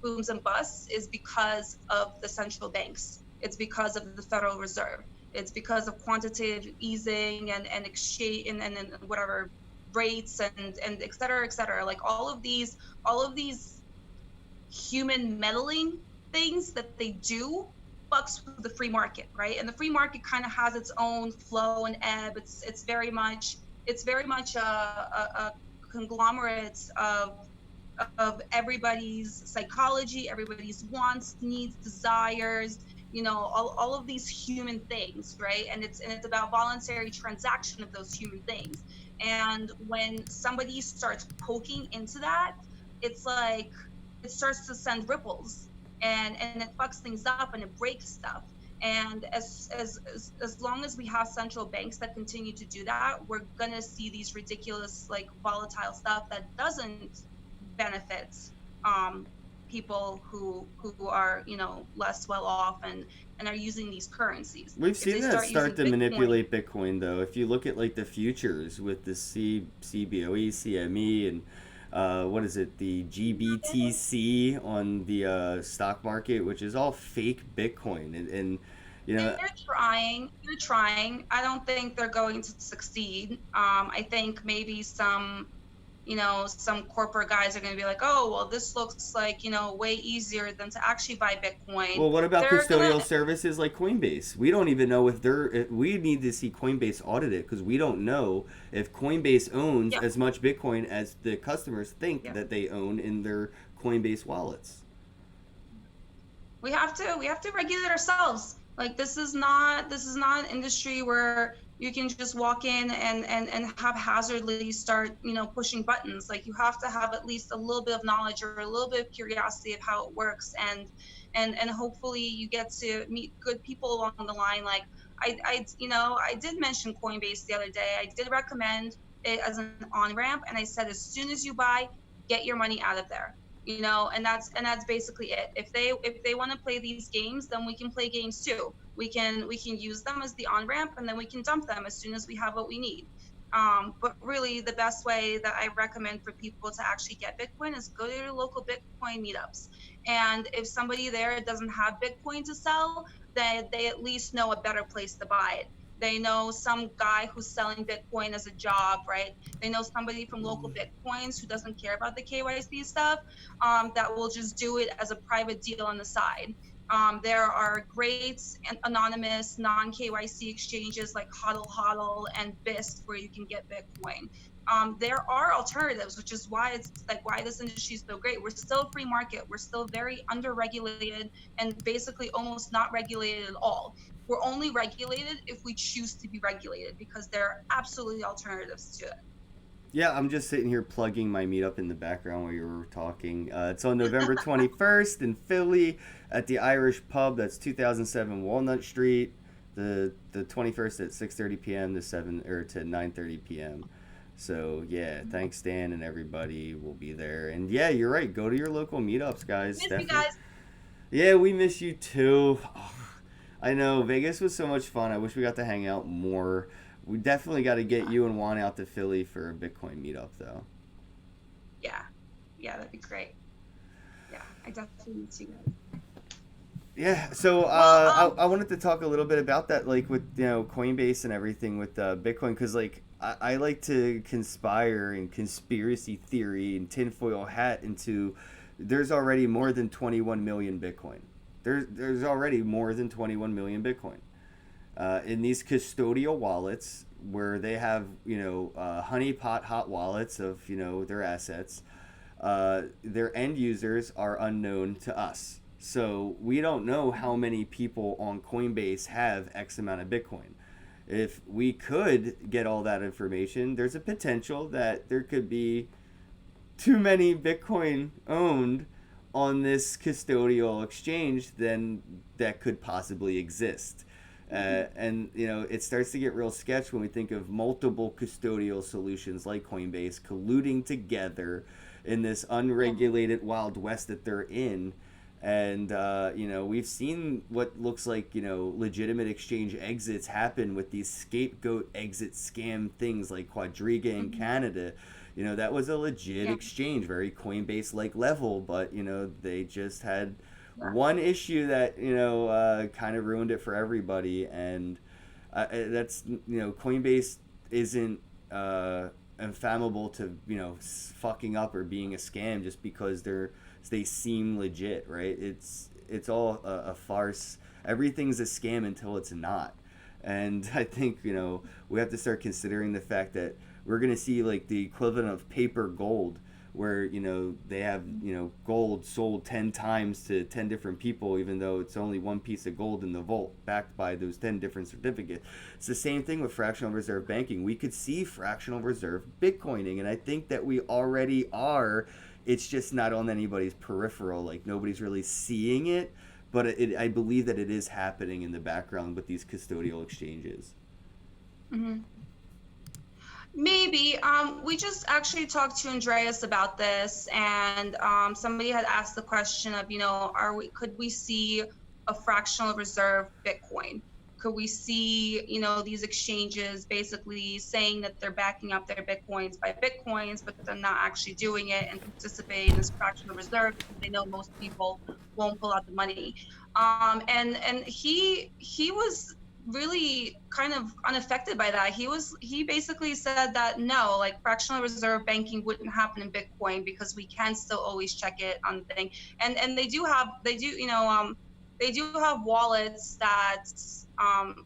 booms and busts is because of the central banks. It's because of the Federal Reserve. It's because of quantitative easing and exchange and whatever rates and et cetera. Like all of these human meddling things that they do fucks with the free market, right? And the free market kind of has its own flow and ebb. It's very much a conglomerate of everybody's psychology, everybody's wants, needs, desires, all of these human things, right? And it's about voluntary transaction of those human things. And when somebody starts poking into that, it's like it starts to send ripples, and it fucks things up and it breaks stuff. And as long as we have central banks that continue to do that, we're gonna see these ridiculous like volatile stuff that doesn't benefit um, people who are less well off and are using these currencies. We've If seen they that start start using to Bitcoin, manipulate Bitcoin, though. If you look at like the futures with the CBOE, CME, and what is it, the GBTC on the stock market, which is all fake Bitcoin, and you and know, they're trying. I don't think they're going to succeed. I think maybe some corporate guys are going to be like, oh, well, this looks like, way easier than to actually buy Bitcoin. well, what about They're going custodial to, services like Coinbase? We don't even know if they're. We need to see Coinbase audited because we don't know if Coinbase owns yeah, as much Bitcoin as the customers think yeah. that they own in their Coinbase wallets. We have to regulate ourselves. Like this is not an industry where you can just walk in and haphazardly start pushing buttons. Like you have to have at least a little bit of knowledge or a little bit of curiosity of how it works, and hopefully you get to meet good people along the line. Like I did mention Coinbase the other day. I did recommend it as an on ramp, and I said as soon as you buy, get your money out of there. And that's basically it. If they want to play these games, then we can play games too. We can use them as the on ramp, and then we can dump them as soon as we have what we need. But really the best way that I recommend for people to actually get Bitcoin is go to your local Bitcoin meetups. And if somebody there doesn't have Bitcoin to sell, then they at least know a better place to buy it. They know some guy who's selling Bitcoin as a job, right? They know somebody from local Bitcoins who doesn't care about the KYC stuff, that will just do it as a private deal on the side. There are great and anonymous non KYC exchanges like Hodl Hodl and BISC where you can get Bitcoin. There are alternatives, which is why it's like why this industry is so great. We're still a free market. We're still very underregulated and basically almost not regulated at all. We're only regulated if we choose to be regulated because there are absolutely alternatives to Yeah, I'm just sitting here plugging my meetup in the background while you were talking. It's on November 21st in Philly at the Irish Pub. That's 2007 Walnut Street. The 21st at 6:30 p.m. to 9:30 p.m. So yeah, thanks Dan and everybody will be there. And yeah, you're right. Go to your local meetups, guys. it. Miss you Definitely. guys. Yeah, we miss you too. Oh, I know Vegas was so much fun. I wish we got to hang out more. We definitely got to get you and Juan out to Philly for a Bitcoin meetup, though. Yeah, yeah, that'd be great. Yeah, I definitely need to guys. Yeah, so Well, I wanted to talk a little bit about that, like with Coinbase and everything with Bitcoin, because like I like to conspire and conspiracy theory and tinfoil hat into. There's already more than 21 million Bitcoin. There's already more than 21 million Bitcoin. In these custodial wallets where they have honeypot hot wallets of their assets, their end users are unknown to us, so we don't know how many people on Coinbase have X amount of Bitcoin. If we could get all that information, there's a potential that there could be too many Bitcoin owned on this custodial exchange than that could possibly exist. And it starts to get real sketch when we think of multiple custodial solutions like Coinbase colluding together in this unregulated wild west that they're in. And we've seen what looks like legitimate exchange exits happen with these scapegoat exit scam things like Quadriga in Canada. That was a legit Yeah. exchange, very Coinbase like level, but they just had one issue that kind of ruined it for everybody. And that's Coinbase isn't inflammable to fucking up or being a scam just because they seem legit, right? It's all a farce. Everything's a scam until it's not. And I think we have to start considering the fact that we're going to see like the equivalent of paper gold, where they have gold sold 10 times to 10 different people, even though it's only one piece of gold in the vault backed by those 10 different certificates. It's the same thing with fractional reserve banking. We could see fractional reserve bitcoining, and I think that we already are. It's just not on anybody's peripheral, like nobody's really seeing it, but I believe that it is happening in the background with these custodial exchanges. Mm-hmm. Maybe. We just actually talked to Andreas about this, and somebody had asked the question of, could we see a fractional reserve Bitcoin? Could we see, these exchanges basically saying that they're backing up their Bitcoins by Bitcoins, but they're not actually doing it and participating in this fractional reserve because they know most people won't pull out the money. And he was really kind of unaffected by that. He basically said that no, like fractional reserve banking wouldn't happen in Bitcoin because we can still always check it on the thing. And they do have wallets that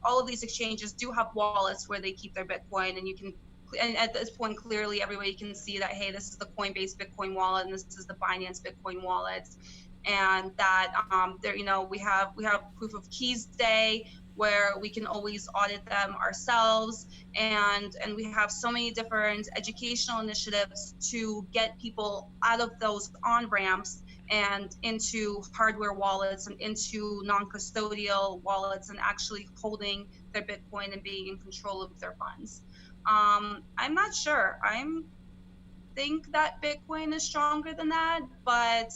all of these exchanges do have wallets where they keep their Bitcoin, and you can. And at this point, clearly everybody can see that, hey, this is the Coinbase Bitcoin wallet, and this is the Binance Bitcoin wallet, and that there, we have proof of keys day, where we can always audit them ourselves, and we have so many different educational initiatives to get people out of those on ramps and into hardware wallets and into non-custodial wallets and actually holding their Bitcoin and being in control of their funds. I'm not sure. I think that Bitcoin is stronger than that, but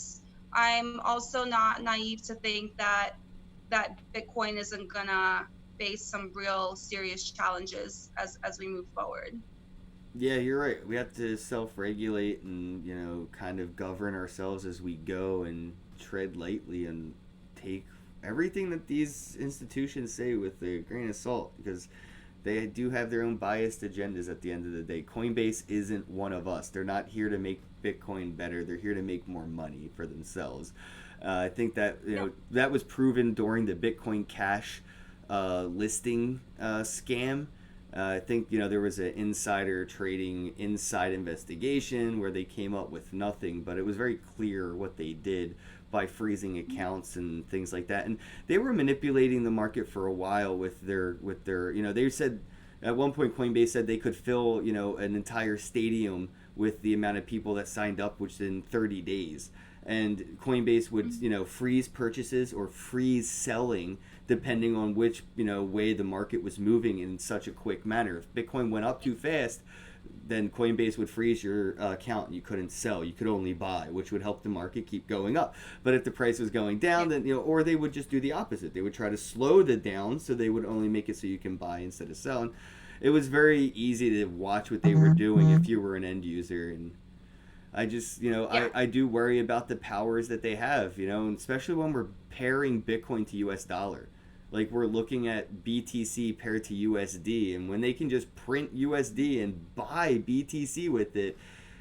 I'm also not naive to think that Bitcoin isn't gonna face some real serious challenges as we move forward. Yeah, you're right. We have to self-regulate and kind of govern ourselves as we go and tread lightly and take everything that these institutions say with a grain of salt, because they do have their own biased agendas at the end of the day. Coinbase isn't one of us. They're not here to make Bitcoin better. They're here to make more money for themselves. I think that that was proven during the Bitcoin Cash listing scam. I think there was an insider trading inside investigation where they came up with nothing, but it was very clear what they did by freezing accounts and things like that. And they were manipulating the market for a while with their they said at one point Coinbase said they could fill an entire stadium with the amount of people that signed up within 30 days. And Coinbase would freeze purchases or freeze selling depending on which way the market was moving in such a quick manner. If Bitcoin went up too fast, then Coinbase would freeze your account and you couldn't sell. You could only buy, which would help the market keep going up. But if the price was going down, then or they would just do the opposite. They would try to slow the down, so they would only make it so you can buy instead of selling. It was very easy to watch what they were doing if you were an end user. And I just, I do worry about the powers that they have, especially when we're pairing Bitcoin to US dollar. Like we're looking at BTC paired to USD, and when they can just print USD and buy BTC with it,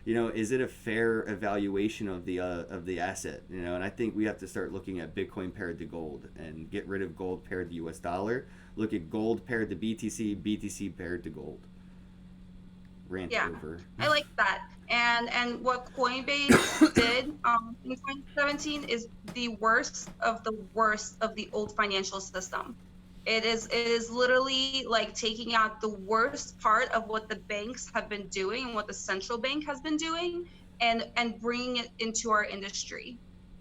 is it a fair evaluation of the asset? And I think we have to start looking at Bitcoin paired to gold and get rid of gold paired to US dollar. Look at gold paired to BTC, BTC paired to gold. Rant over. I like that. And what Coinbase did in 2017 is the worst of the old financial system. It is literally like taking out the worst part of what the banks have been doing and what the central bank has been doing, and bringing it into our industry.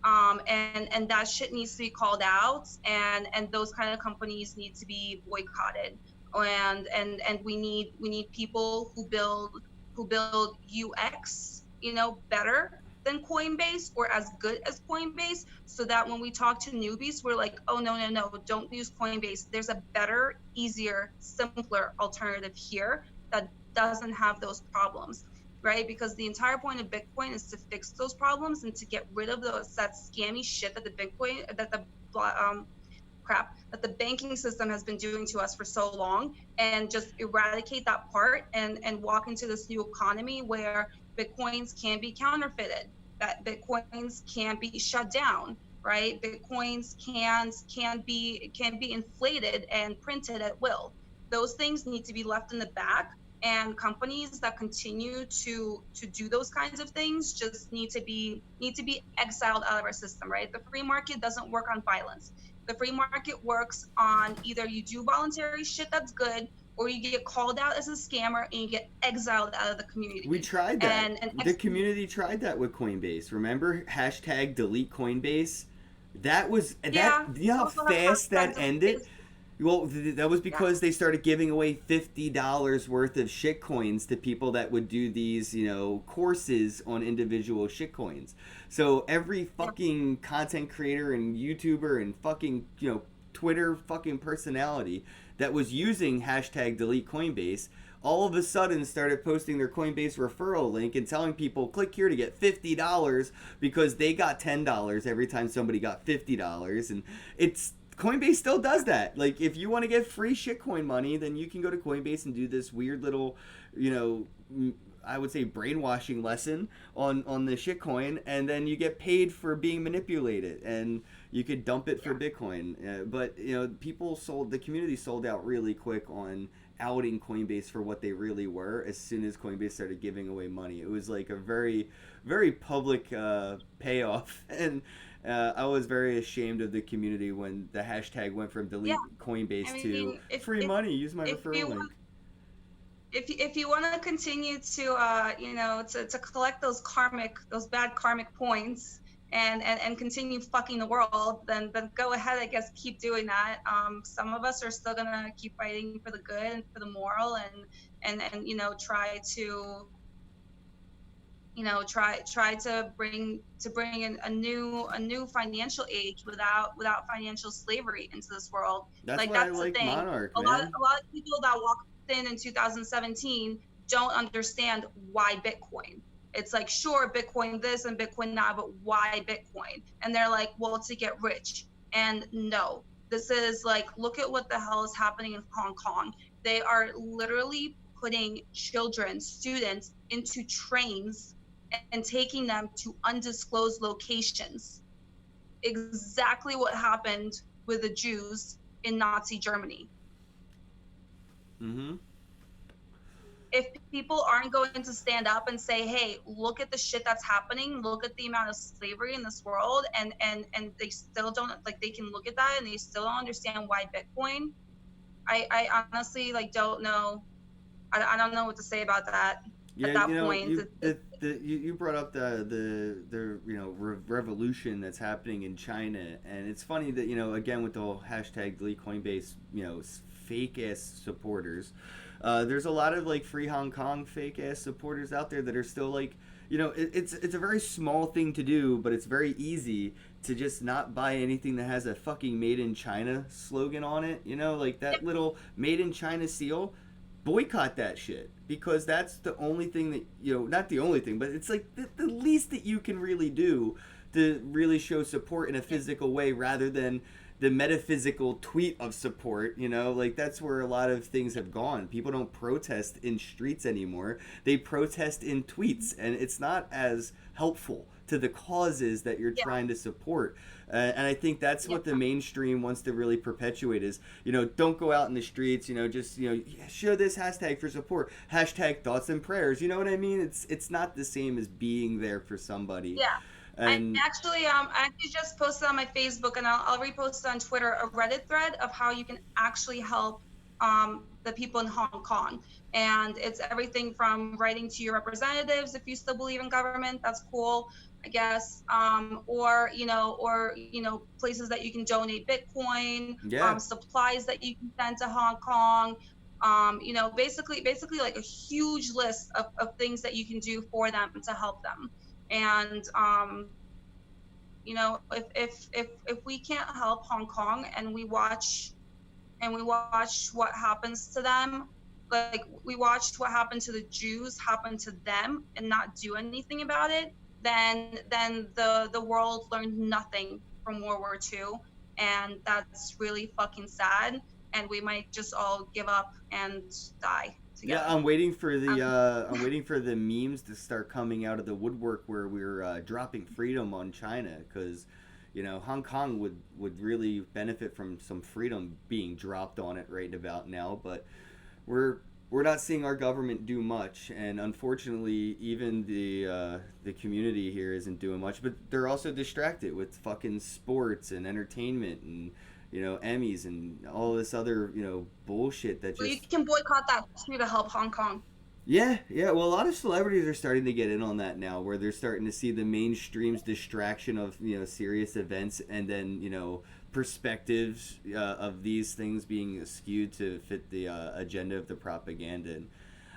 And that shit needs to be called out, and those kind of companies need to be boycotted. And we need people who build UX, better than Coinbase or as good as Coinbase, so that when we talk to newbies, we're like, oh, no, no, no, don't use Coinbase. There's a better, easier, simpler alternative here that doesn't have those problems, right? Because the entire point of Bitcoin is to fix those problems and to get rid of that scammy shit that the Bitcoin, that the crap that the banking system has been doing to us for so long, and just eradicate that part, and walk into this new economy where Bitcoins can be counterfeited, that Bitcoins can be shut down, right? Bitcoins can be inflated and printed at will. Those things need to be left in the back, and companies that continue to do those kinds of things just need to be exiled out of our system, right? The free market doesn't work on violence. The free market works on either you do voluntary shit that's good, or you get called out as a scammer and you get exiled out of the We community. tried that. And The community tried that with Coinbase. Remember hashtag delete Coinbase? That was that. yeah, You know how also have fast that hashtags of ended? this. Well, that was Yeah, because they started giving away $50 worth of shitcoins to people that would do these, courses on individual shitcoins. So every yeah, fucking content creator and YouTuber and fucking, Twitter fucking personality that was using hashtag delete Coinbase all of a sudden started posting their Coinbase referral link and telling people click here to get $50 because they got $10 every time somebody got $50. And it's Coinbase still does that. Like, if you want to get free shitcoin money, then you can go to Coinbase and do this weird little, you know, I would say brainwashing lesson on the shitcoin, and then you get paid for being manipulated, and you could dump it for yeah, Bitcoin. But the community sold out really quick on outing Coinbase for what they really were as soon as Coinbase started giving away money. It was like a very, very public payoff, and I was very ashamed of the community when the hashtag went from yeah. delete I Coinbase to mean, if free if money. Use my if referral you link. if you want to continue to to collect those bad karmic points, and continue fucking the world, then go ahead, I guess, keep doing that. Some of us are still gonna keep fighting for the good and for the moral, and try to try to bring in a new financial age without financial slavery into this world. That's Like, why I that's the like thing. Monarch, A lot of man. a lot of people that walked in 2017 don't understand why Bitcoin. It's like, sure, Bitcoin this and Bitcoin that, but why Bitcoin? And they're like, well, to get rich. And no, this is like, look at what the hell is happening in Hong Kong. They are literally putting children, students, into trains and taking them to undisclosed locations. Exactly what happened with the Jews in Nazi Germany. Mm-hmm. If people aren't going to stand up and say, hey, look at the shit that's happening, look at the amount of slavery in this world, and they still don't, like, they can look at that and they still don't understand why Bitcoin. I honestly, like, don't know. I don't know what to say about that Yeah, at that point. you brought up the revolution that's happening in China, and it's funny that again with the whole hashtag delete Coinbase, fake ass supporters. There's a lot of like free Hong Kong fake ass supporters out there that are still like, it's a very small thing to do, but it's very easy to just not buy anything that has a fucking made in China slogan on it. Like that little made in China seal. Boycott that shit, because that's the only thing that not the only thing, but it's like the least that you can really do to really show support in a physical way, rather than the metaphysical tweet of support. Like that's where a lot of things have gone. People don't protest in streets anymore, they protest in tweets, and it's not as helpful to the causes that you're Yeah, trying to support. And I think that's yeah, what the mainstream wants to really perpetuate is, don't go out in the streets, just, share this hashtag for support, hashtag thoughts and prayers. You know what I mean? It's not the same as being there for somebody. yeah. I And actually just posted on my Facebook, and I'll repost it on Twitter, a Reddit thread of how you can actually help the people in Hong Kong. And it's everything from writing to your representatives, if you still believe in government, that's cool. I guess, or places that you can donate Bitcoin, Yeah. supplies that you can send to Hong Kong, basically like a huge list of things that you can do for them to help them. And if we can't help Hong Kong and we watch what happens to them, like we watched what happened to the Jews happen to them and not do anything about it, then the world learned nothing from World War II, and that's really fucking sad. And we might just all give up and die Yeah, together. Um, I'm waiting for the memes to start coming out of the woodwork where we're dropping freedom on China, because Hong Kong would really benefit from some freedom being dropped on it right about now, but we're we're not seeing our government do much, and unfortunately, even the community here isn't doing much. But they're also distracted with fucking sports and entertainment and Emmys and all this other bullshit that so you just. can boycott that too to help Hong Kong. Yeah, yeah. Well, a lot of celebrities are starting to get in on that now, where they're starting to see the mainstream's distraction of serious events, and then perspectives of these things being skewed to fit the agenda of the propaganda. And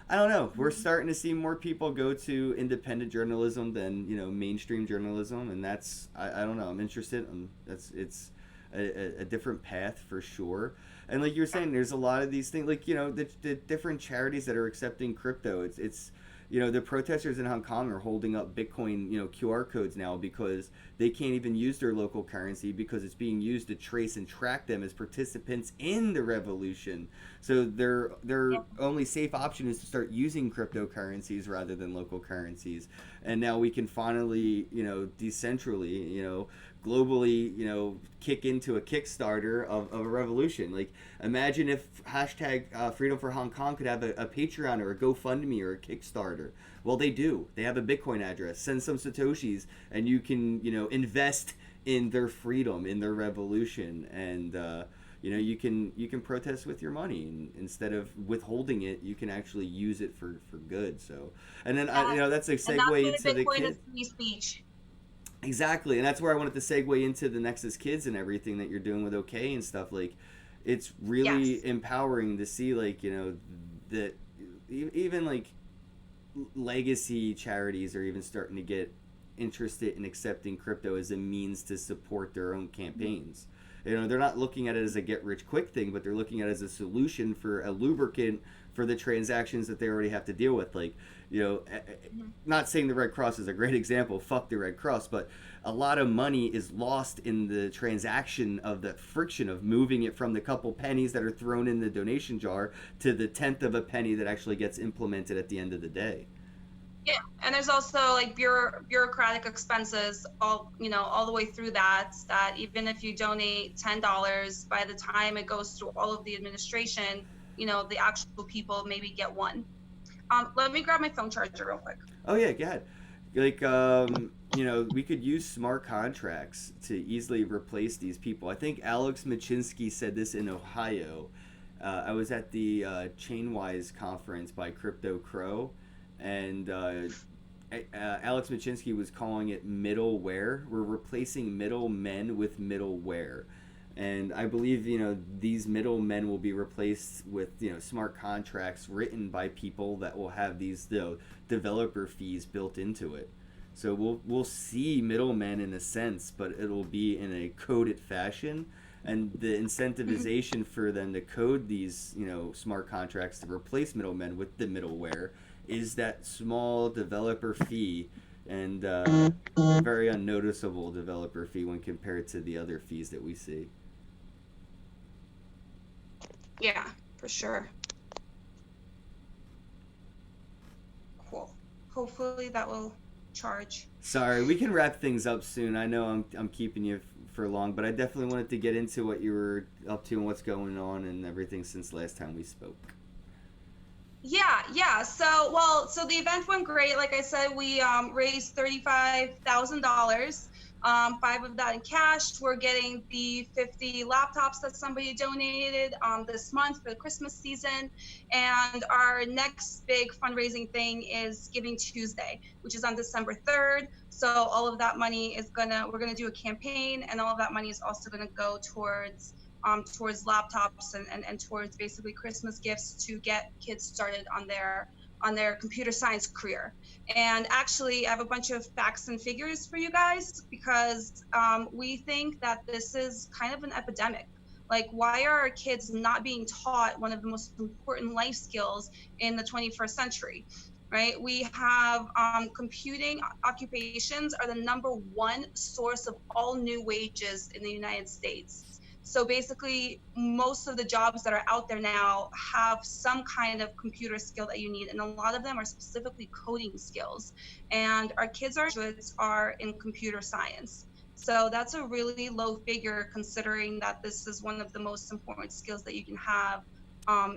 I don't know. We're Mhm. starting to see more people go to independent journalism than mainstream journalism, and that's I don't know. I'm interested. That's it's a different path for sure. And like you were saying, there's a lot of these things, like the different charities that are accepting crypto. It's the protesters in Hong Kong are holding up Bitcoin QR codes now because they can't even use their local currency because it's being used to trace and track them as participants in the revolution. So their Yeah. only safe option is to start using cryptocurrencies rather than local currencies. And now we can finally decentrally globally kick into a Kickstarter of a revolution. Like, imagine if hashtag Freedom for Hong Kong could have a Patreon or a GoFundMe or a Kickstarter. Well, they do. They have a Bitcoin address. Send some satoshis, and you can invest in their freedom, in their revolution, and you can protest with your money, and instead of withholding it, you can actually use it for good. So, and then Yes. that's a And that's segue why into the Bitcoin kid. is free speech. Exactly, and that's where I wanted to segue into the Nexus Kids and everything that you're doing with OK and stuff. Like, it's really Yes. empowering to see, like, that even like legacy charities are even starting to get interested in accepting crypto as a means to support their own campaigns. They're not looking at it as a get rich quick thing, but they're looking at it as a solution for a lubricant for the transactions that they already have to deal with. Like, Mhm. not saying the Red Cross is a great example, fuck the Red Cross, but a lot of money is lost in the transaction of the friction of moving it from the couple pennies that are thrown in the donation jar to the tenth of a penny that actually gets implemented at the end of the day. Yeah, and there's also like bureaucratic expenses all the way through that. That even if you donate $10, by the time it goes through all of the administration, the actual people maybe get one. Let me grab my phone charger real quick. Oh yeah, go ahead. Like, we could use smart contracts to easily replace these people. I think Alex Machinsky said this in Ohio. I was at the Chainwise conference by Crypto Crow, and Alex Machinsky was calling it middleware. We're replacing middlemen with middleware. And I believe these middlemen will be replaced with smart contracts written by people that will have these developer fees built into it. So we'll see middlemen in a sense, but it'll be in a coded fashion, and the incentivization for them to code these smart contracts to replace middlemen with the middleware is that small developer fee, and very unnoticeable developer fee when compared to the other fees that we see. Yeah, for sure. Cool. Hopefully that will charge. Sorry, we can wrap things up soon. I know I'm keeping you for long, but I definitely wanted to get into what you were up to and what's going on and everything since last time we spoke. Yeah, yeah. So the event went great. Like I said, we raised $35,000. Five of that in cash. We're getting the 50 laptops that somebody donated this month for the Christmas season. And our next big fundraising thing is Giving Tuesday, which is on December 3rd. So all of that money is we're gonna do a campaign, and all of that money is also gonna go towards laptops and towards basically Christmas gifts to get kids started on their computer science career. And actually, I have a bunch of facts and figures for you guys because we think that this is kind of an epidemic. Like, why are our kids not being taught one of the most important life skills in the 21st century? Right? We have computing occupations are the number one source of all new wages in the United States. So basically, most of the jobs that are out there now have some kind of computer skill that you need, and a lot of them are specifically coding skills. And our kids, our graduates, are in computer science. So that's a really low figure considering that this is one of the most important skills that you can have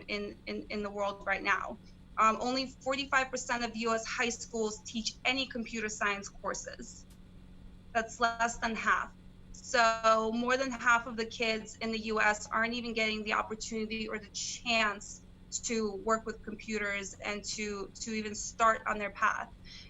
in the world right now. Only 45% of US high schools teach any computer science courses. That's less than half. So more than half of the kids in the US aren't even getting the opportunity or the chance to work with computers and to even start on their path.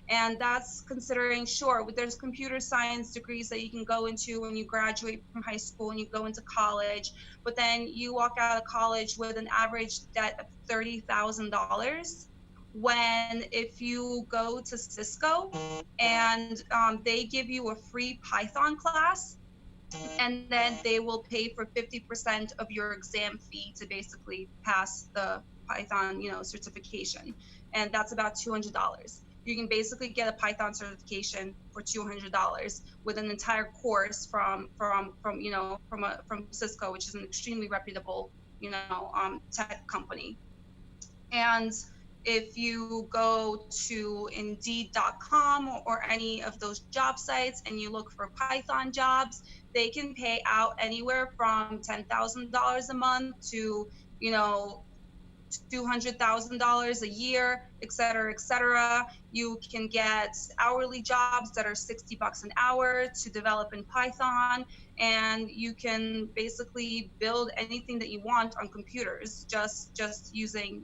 And that's considering, sure, there's computer science degrees that you can go into when you graduate from high school and you go into college, but then you walk out of college with an average debt of $30,000, when if you go to Cisco and they give you a free Python class, and then they will pay for 50% of your exam fee to basically pass the Python, certification, and that's about $200. You can basically get a Python certification for $200 with an entire course from Cisco, which is an extremely reputable tech company. And if you go to Indeed.com or any of those job sites and you look for Python jobs, they can pay out anywhere from $10,000 a month to, $200,000 a year, et cetera, et cetera. You can get hourly jobs that are $60 an hour to develop in Python, and you can basically build anything that you want on computers just using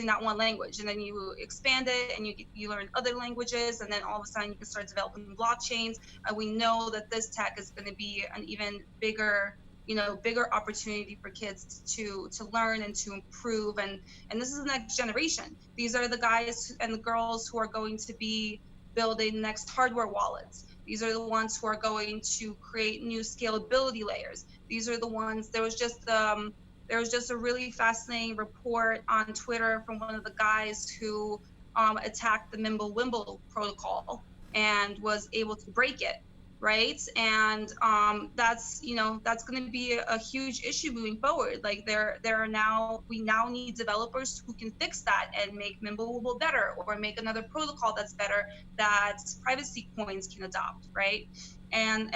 that one language, and then you expand it and you learn other languages, and then all of a sudden you can start developing blockchains. And we know that this tech is going to be an even bigger opportunity for kids to learn and to improve. And this is the next generation. These are the guys and the girls who are going to be building next hardware wallets. These are the ones who are going to create new scalability layers. These are the ones. There was just a really fascinating report on Twitter from one of the guys who attacked the Mimblewimble protocol and was able to break it, right? And that's going to be a huge issue moving forward. Like we now need developers who can fix that and make Mimblewimble better, or make another protocol that's better that privacy coins can adopt, right? And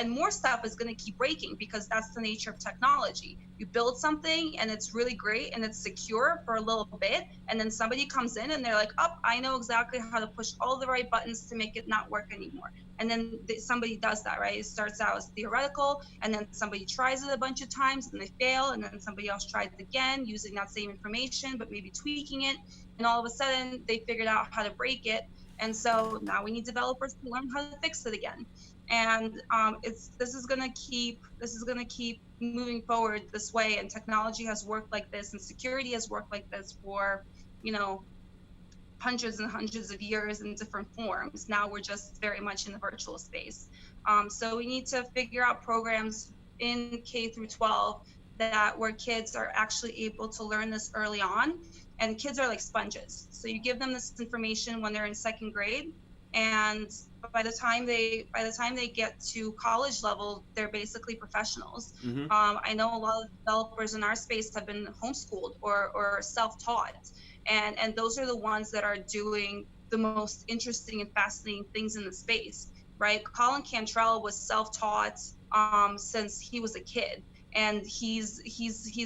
more stuff is going to keep breaking because that's the nature of technology. You build something and it's really great and it's secure for a little bit, and then somebody comes in and they're like, oh, I know exactly how to push all the right buttons to make it not work anymore. And then somebody does that, right? It starts out as theoretical, and then somebody tries it a bunch of times and they fail, and then somebody else tries it again using that same information but maybe tweaking it, and all of a sudden they figured out how to break it. And so now we need developers to learn how to fix it again. And this is gonna keep moving forward this way. And technology has worked like this, and security has worked like this for hundreds and hundreds of years in different forms. Now we're just very much in the virtual space. So we need to figure out programs in K through 12 where kids are actually able to learn this early on. And kids are like sponges. So you give them this information when they're in second grade, and by the time they get to college level, they're basically professionals. Mm-hmm. I know a lot of developers in our space have been homeschooled or self-taught, and those are the ones that are doing the most interesting and fascinating things in the space, right? Colin Cantrell was self-taught since he was a kid, and he's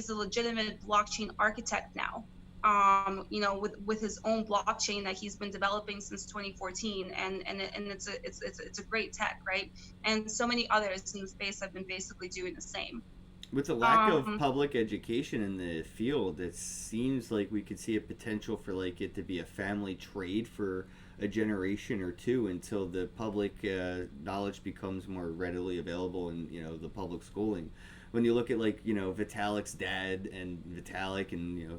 a legitimate blockchain architect now. With his own blockchain that he's been developing since 2014, and it's a great tech, right? And so many others in the space have been basically doing the same. With the lack of public education in the field, it seems like we could see a potential for like it to be a family trade for a generation or two until the public knowledge becomes more readily available in, you know, the public schooling. When you look at, like, you know, Vitalik's dad and Vitalik, and, you know,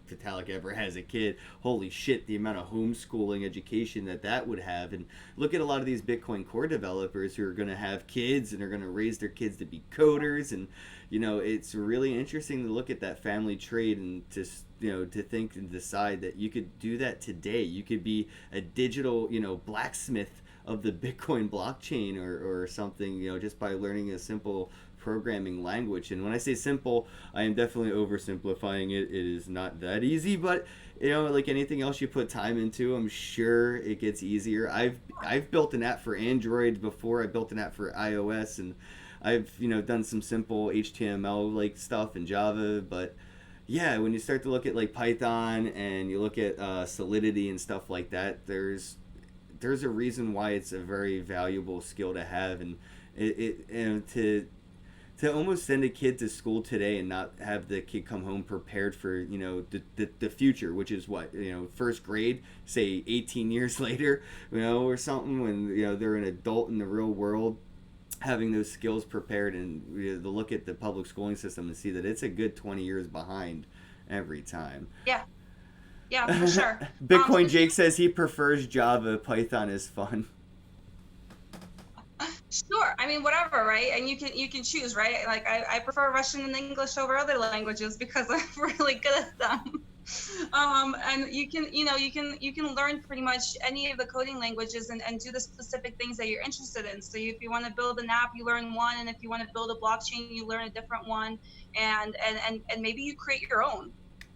Vitalik ever has a kid, holy shit, the amount of homeschooling education that would have. And look at a lot of these Bitcoin core developers who are going to have kids and are going to raise their kids to be coders. And, you know, it's really interesting to look at that family trade and to, you know, to think and decide that you could do that today. You could be a digital, you know, blacksmith of the Bitcoin blockchain, or something, you know, just by learning a simple programming language. And when I say simple, I am definitely oversimplifying it. It is not that easy, but, you know, like anything else you put time into, I'm sure it gets easier. I've built an app for Android before. I built an app for iOS, and I've, you know, done some simple HTML like stuff in Java. But yeah, when you start to look at like Python and you look at Solidity and stuff like that, there's a reason why it's a very valuable skill to have. And it and to almost send a kid to school today and not have the kid come home prepared for, you know, the future, which is what, you know, first grade, say 18 years later, you know, or something, when, you know, they're an adult in the real world, having those skills prepared. And, you know, to look at the public schooling system and see that it's a good 20 years behind every time. Yeah. Yeah, for sure. Bitcoin Jake says he prefers Java. Python is fun. Sure. I mean, whatever, right? And you can choose, right? Like I prefer Russian and English over other languages because I'm really good at them. And you can, you know, you can learn pretty much any of the coding languages and do the specific things that you're interested in. So if you want to build an app, you learn one, and if you want to build a blockchain, you learn a different one, and maybe you create your own,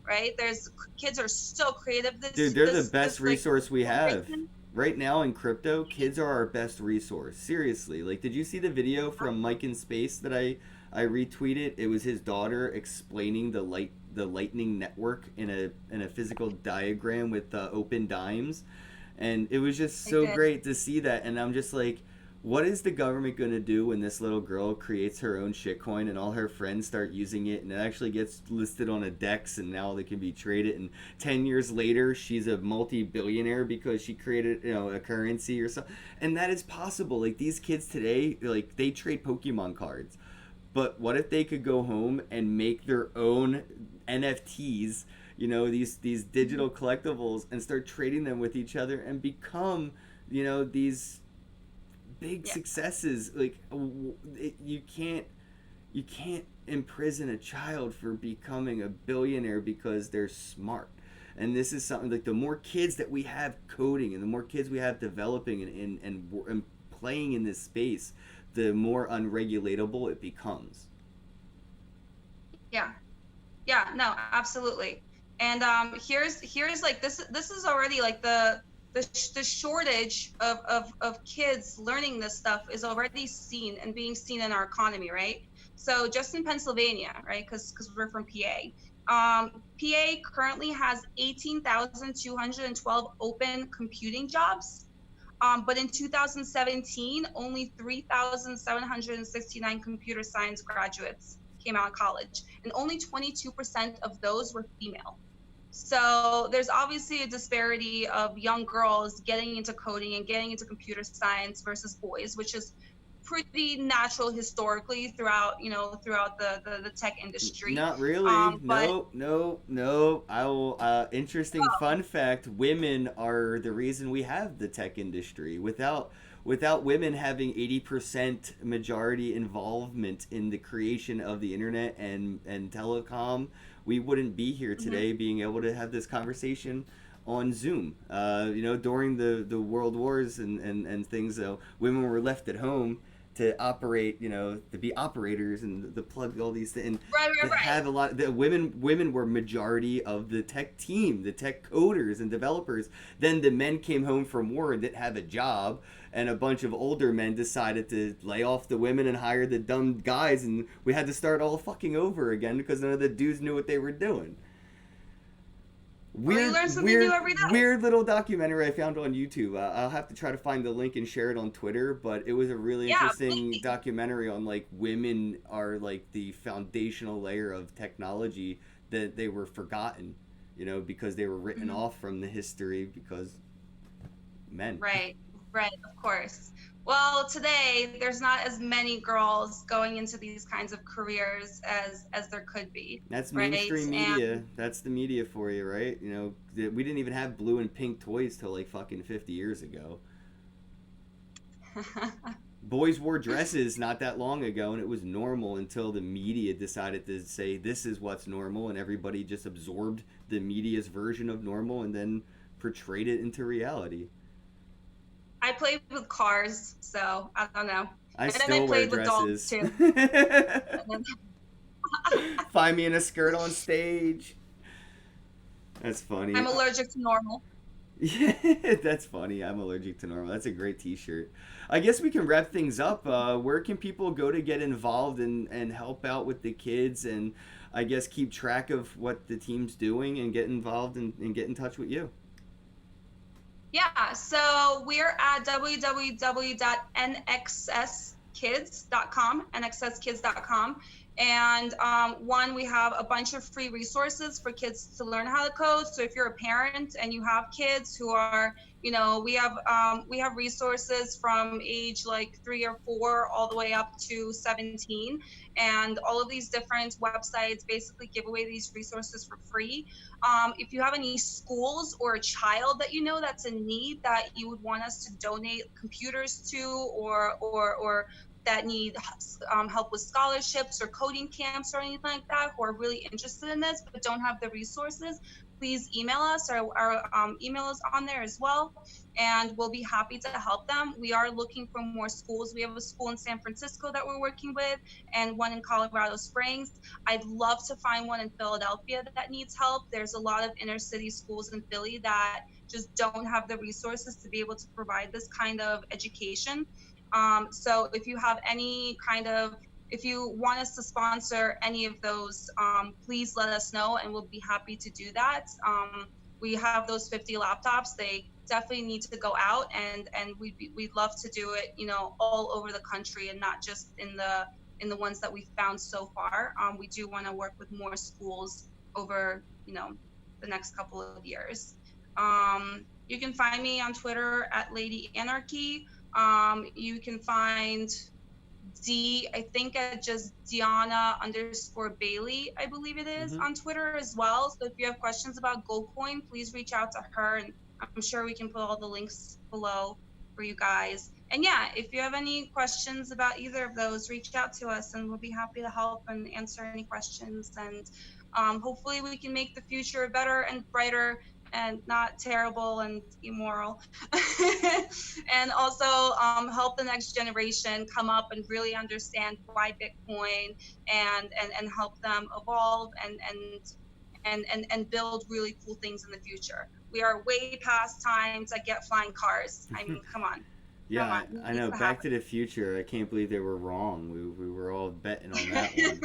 right? There's kids are so creative. Dude, they're the best resource we have. Right now in crypto, kids are our best resource. Seriously. Like, did you see the video from Mike in Space that I retweeted? It was his daughter explaining the Lightning Network in a physical diagram with open dimes, and it was just so great to see that. And I'm just like, what is the government going to do when this little girl creates her own shitcoin and all her friends start using it, and it actually gets listed on a DEX, and now they can be traded, and 10 years later she's a multi-billionaire because she created, you know, a currency or something? And that is possible. Like, these kids today, like, they trade Pokemon cards, but what if they could go home and make their own NFTs, you know, these digital collectibles, and start trading them with each other and become, you know, these big successes? Like, you can't imprison a child for becoming a billionaire because they're smart. And this is something, like, the more kids that we have coding and the more kids we have developing and playing in this space, the more unregulatable it becomes. Yeah, no, absolutely. And here's like this is already like the shortage of kids learning this stuff is already seen and being seen in our economy, right? So just in Pennsylvania, right, because we're from PA, PA currently has 18,212 open computing jobs, but in 2017, only 3,769 computer science graduates came out of college, and only 22% of those were female. So there's obviously a disparity of young girls getting into coding and getting into computer science versus boys, which is pretty natural historically throughout the tech industry. Not really. No. I will. Interesting fun fact: women are the reason we have the tech industry. Without women having 80% majority involvement in the creation of the internet and telecom, we wouldn't be here today being able to have this conversation on Zoom. You know, during the world wars and things, women were left at home to operate, you know, to be operators and to plug all these things. And right. Have a lot. The women were majority of the tech team, the tech coders and developers. Then the men came home from war and didn't have a job, and a bunch of older men decided to lay off the women and hire the dumb guys, and we had to start all fucking over again because none of the dudes knew what they were doing. Weird little documentary I found on YouTube. I'll have to try to find the link and share it on Twitter, but it was a really interesting documentary on, like, women are like the foundational layer of technology that they were forgotten, you know, because they were written off from the history because men. Right, right, of course. Well, today there's not as many girls going into these kinds of careers as there could be, That's right? mainstream And media. That's the media for you, right? You know, we didn't even have blue and pink toys till like fucking 50 years ago. Boys wore dresses not that long ago, and it was normal until the media decided to say this is what's normal, and everybody just absorbed the media's version of normal and then portrayed it into reality. I played with cars, so I don't know. I And then I still wear played with dolls dresses. too. And Find me in a skirt on stage. That's funny. I'm allergic to normal. Yeah, that's funny. I'm allergic to normal. That's a great T-shirt. I guess we can wrap things up. Where can people go to get involved and help out with the kids and I guess keep track of what the team's doing and get involved and get in touch with you? Yeah, so we're at www.nxskids.com. And one, we have a bunch of free resources for kids to learn how to code. So if you're a parent and you have kids who are, we have resources from age like 3 or 4 all the way up to 17, and all of these different websites basically give away these resources for free. If you have any schools or a child that you know that's in need that you would want us to donate computers to, or that need help with scholarships or coding camps or anything like that, who are really interested in this but don't have the resources, please email us. Our email is on there as well, and we'll be happy to help them. We are looking for more schools. We have a school in San Francisco that we're working with and one in Colorado Springs. I'd love to find one in Philadelphia that needs help. There's a lot of inner city schools in Philly that just don't have the resources to be able to provide this kind of education. So if you have if you want us to sponsor any of those, please let us know and we'll be happy to do that. We have those 50 laptops. They definitely need to go out, and we'd love to do it, all over the country and not just in the ones that we've found so far. We do want to work with more schools over, the next couple of years. You can find me on Twitter at Lady Anarchy. You can find I think at just Diana_Bailey, I believe it is, on Twitter as well. So if you have questions about GoCoin, please reach out to her, and I'm sure we can put all the links below for you guys. And yeah, if you have any questions about either of those, reach out to us and we'll be happy to help and answer any questions. And hopefully we can make the future better and brighter and not terrible and immoral. And also help the next generation come up and really understand why Bitcoin, and help them evolve and build really cool things in the future. We are way past time to get flying cars. I mean, come on. Yeah, I know. Back to the Future. I can't believe they were wrong. We were all betting on that one.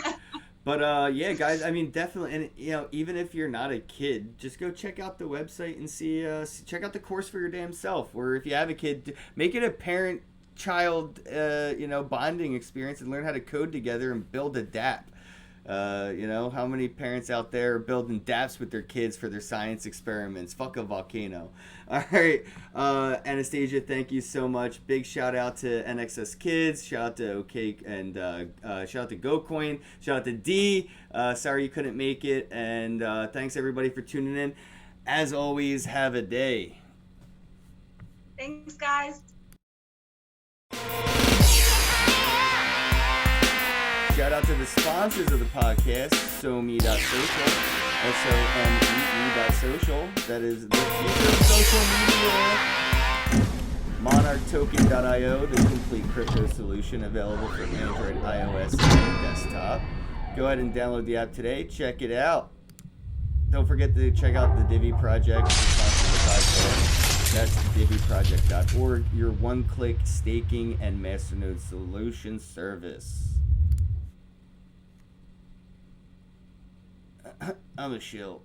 But yeah, guys. I mean, definitely. And even if you're not a kid, just go check out the website and see. Check out the course for your damn self. Or if you have a kid, make it a parent-child, bonding experience and learn how to code together and build a DApp. How many parents out there are building dApps with their kids for their science experiments? Fuck a volcano. All right. Anastasia, thank you so much. Big shout out to NXS Kids. Shout out to OK, and shout out to GoCoin. Shout out to D. Sorry you couldn't make it. And thanks everybody for tuning in. As always, have a day. Thanks, guys. Shout out to the sponsors of the podcast, SoMe.social, SOMEE.social, that is the future of social media. MonarchToken.io, the complete crypto solution available for Android, iOS, and desktop. Go ahead and download the app today, check it out. Don't forget to check out the Divi Project, the sponsor of the podcast. That's DiviProject.org, your one-click staking and masternode solution service. I'm a shill.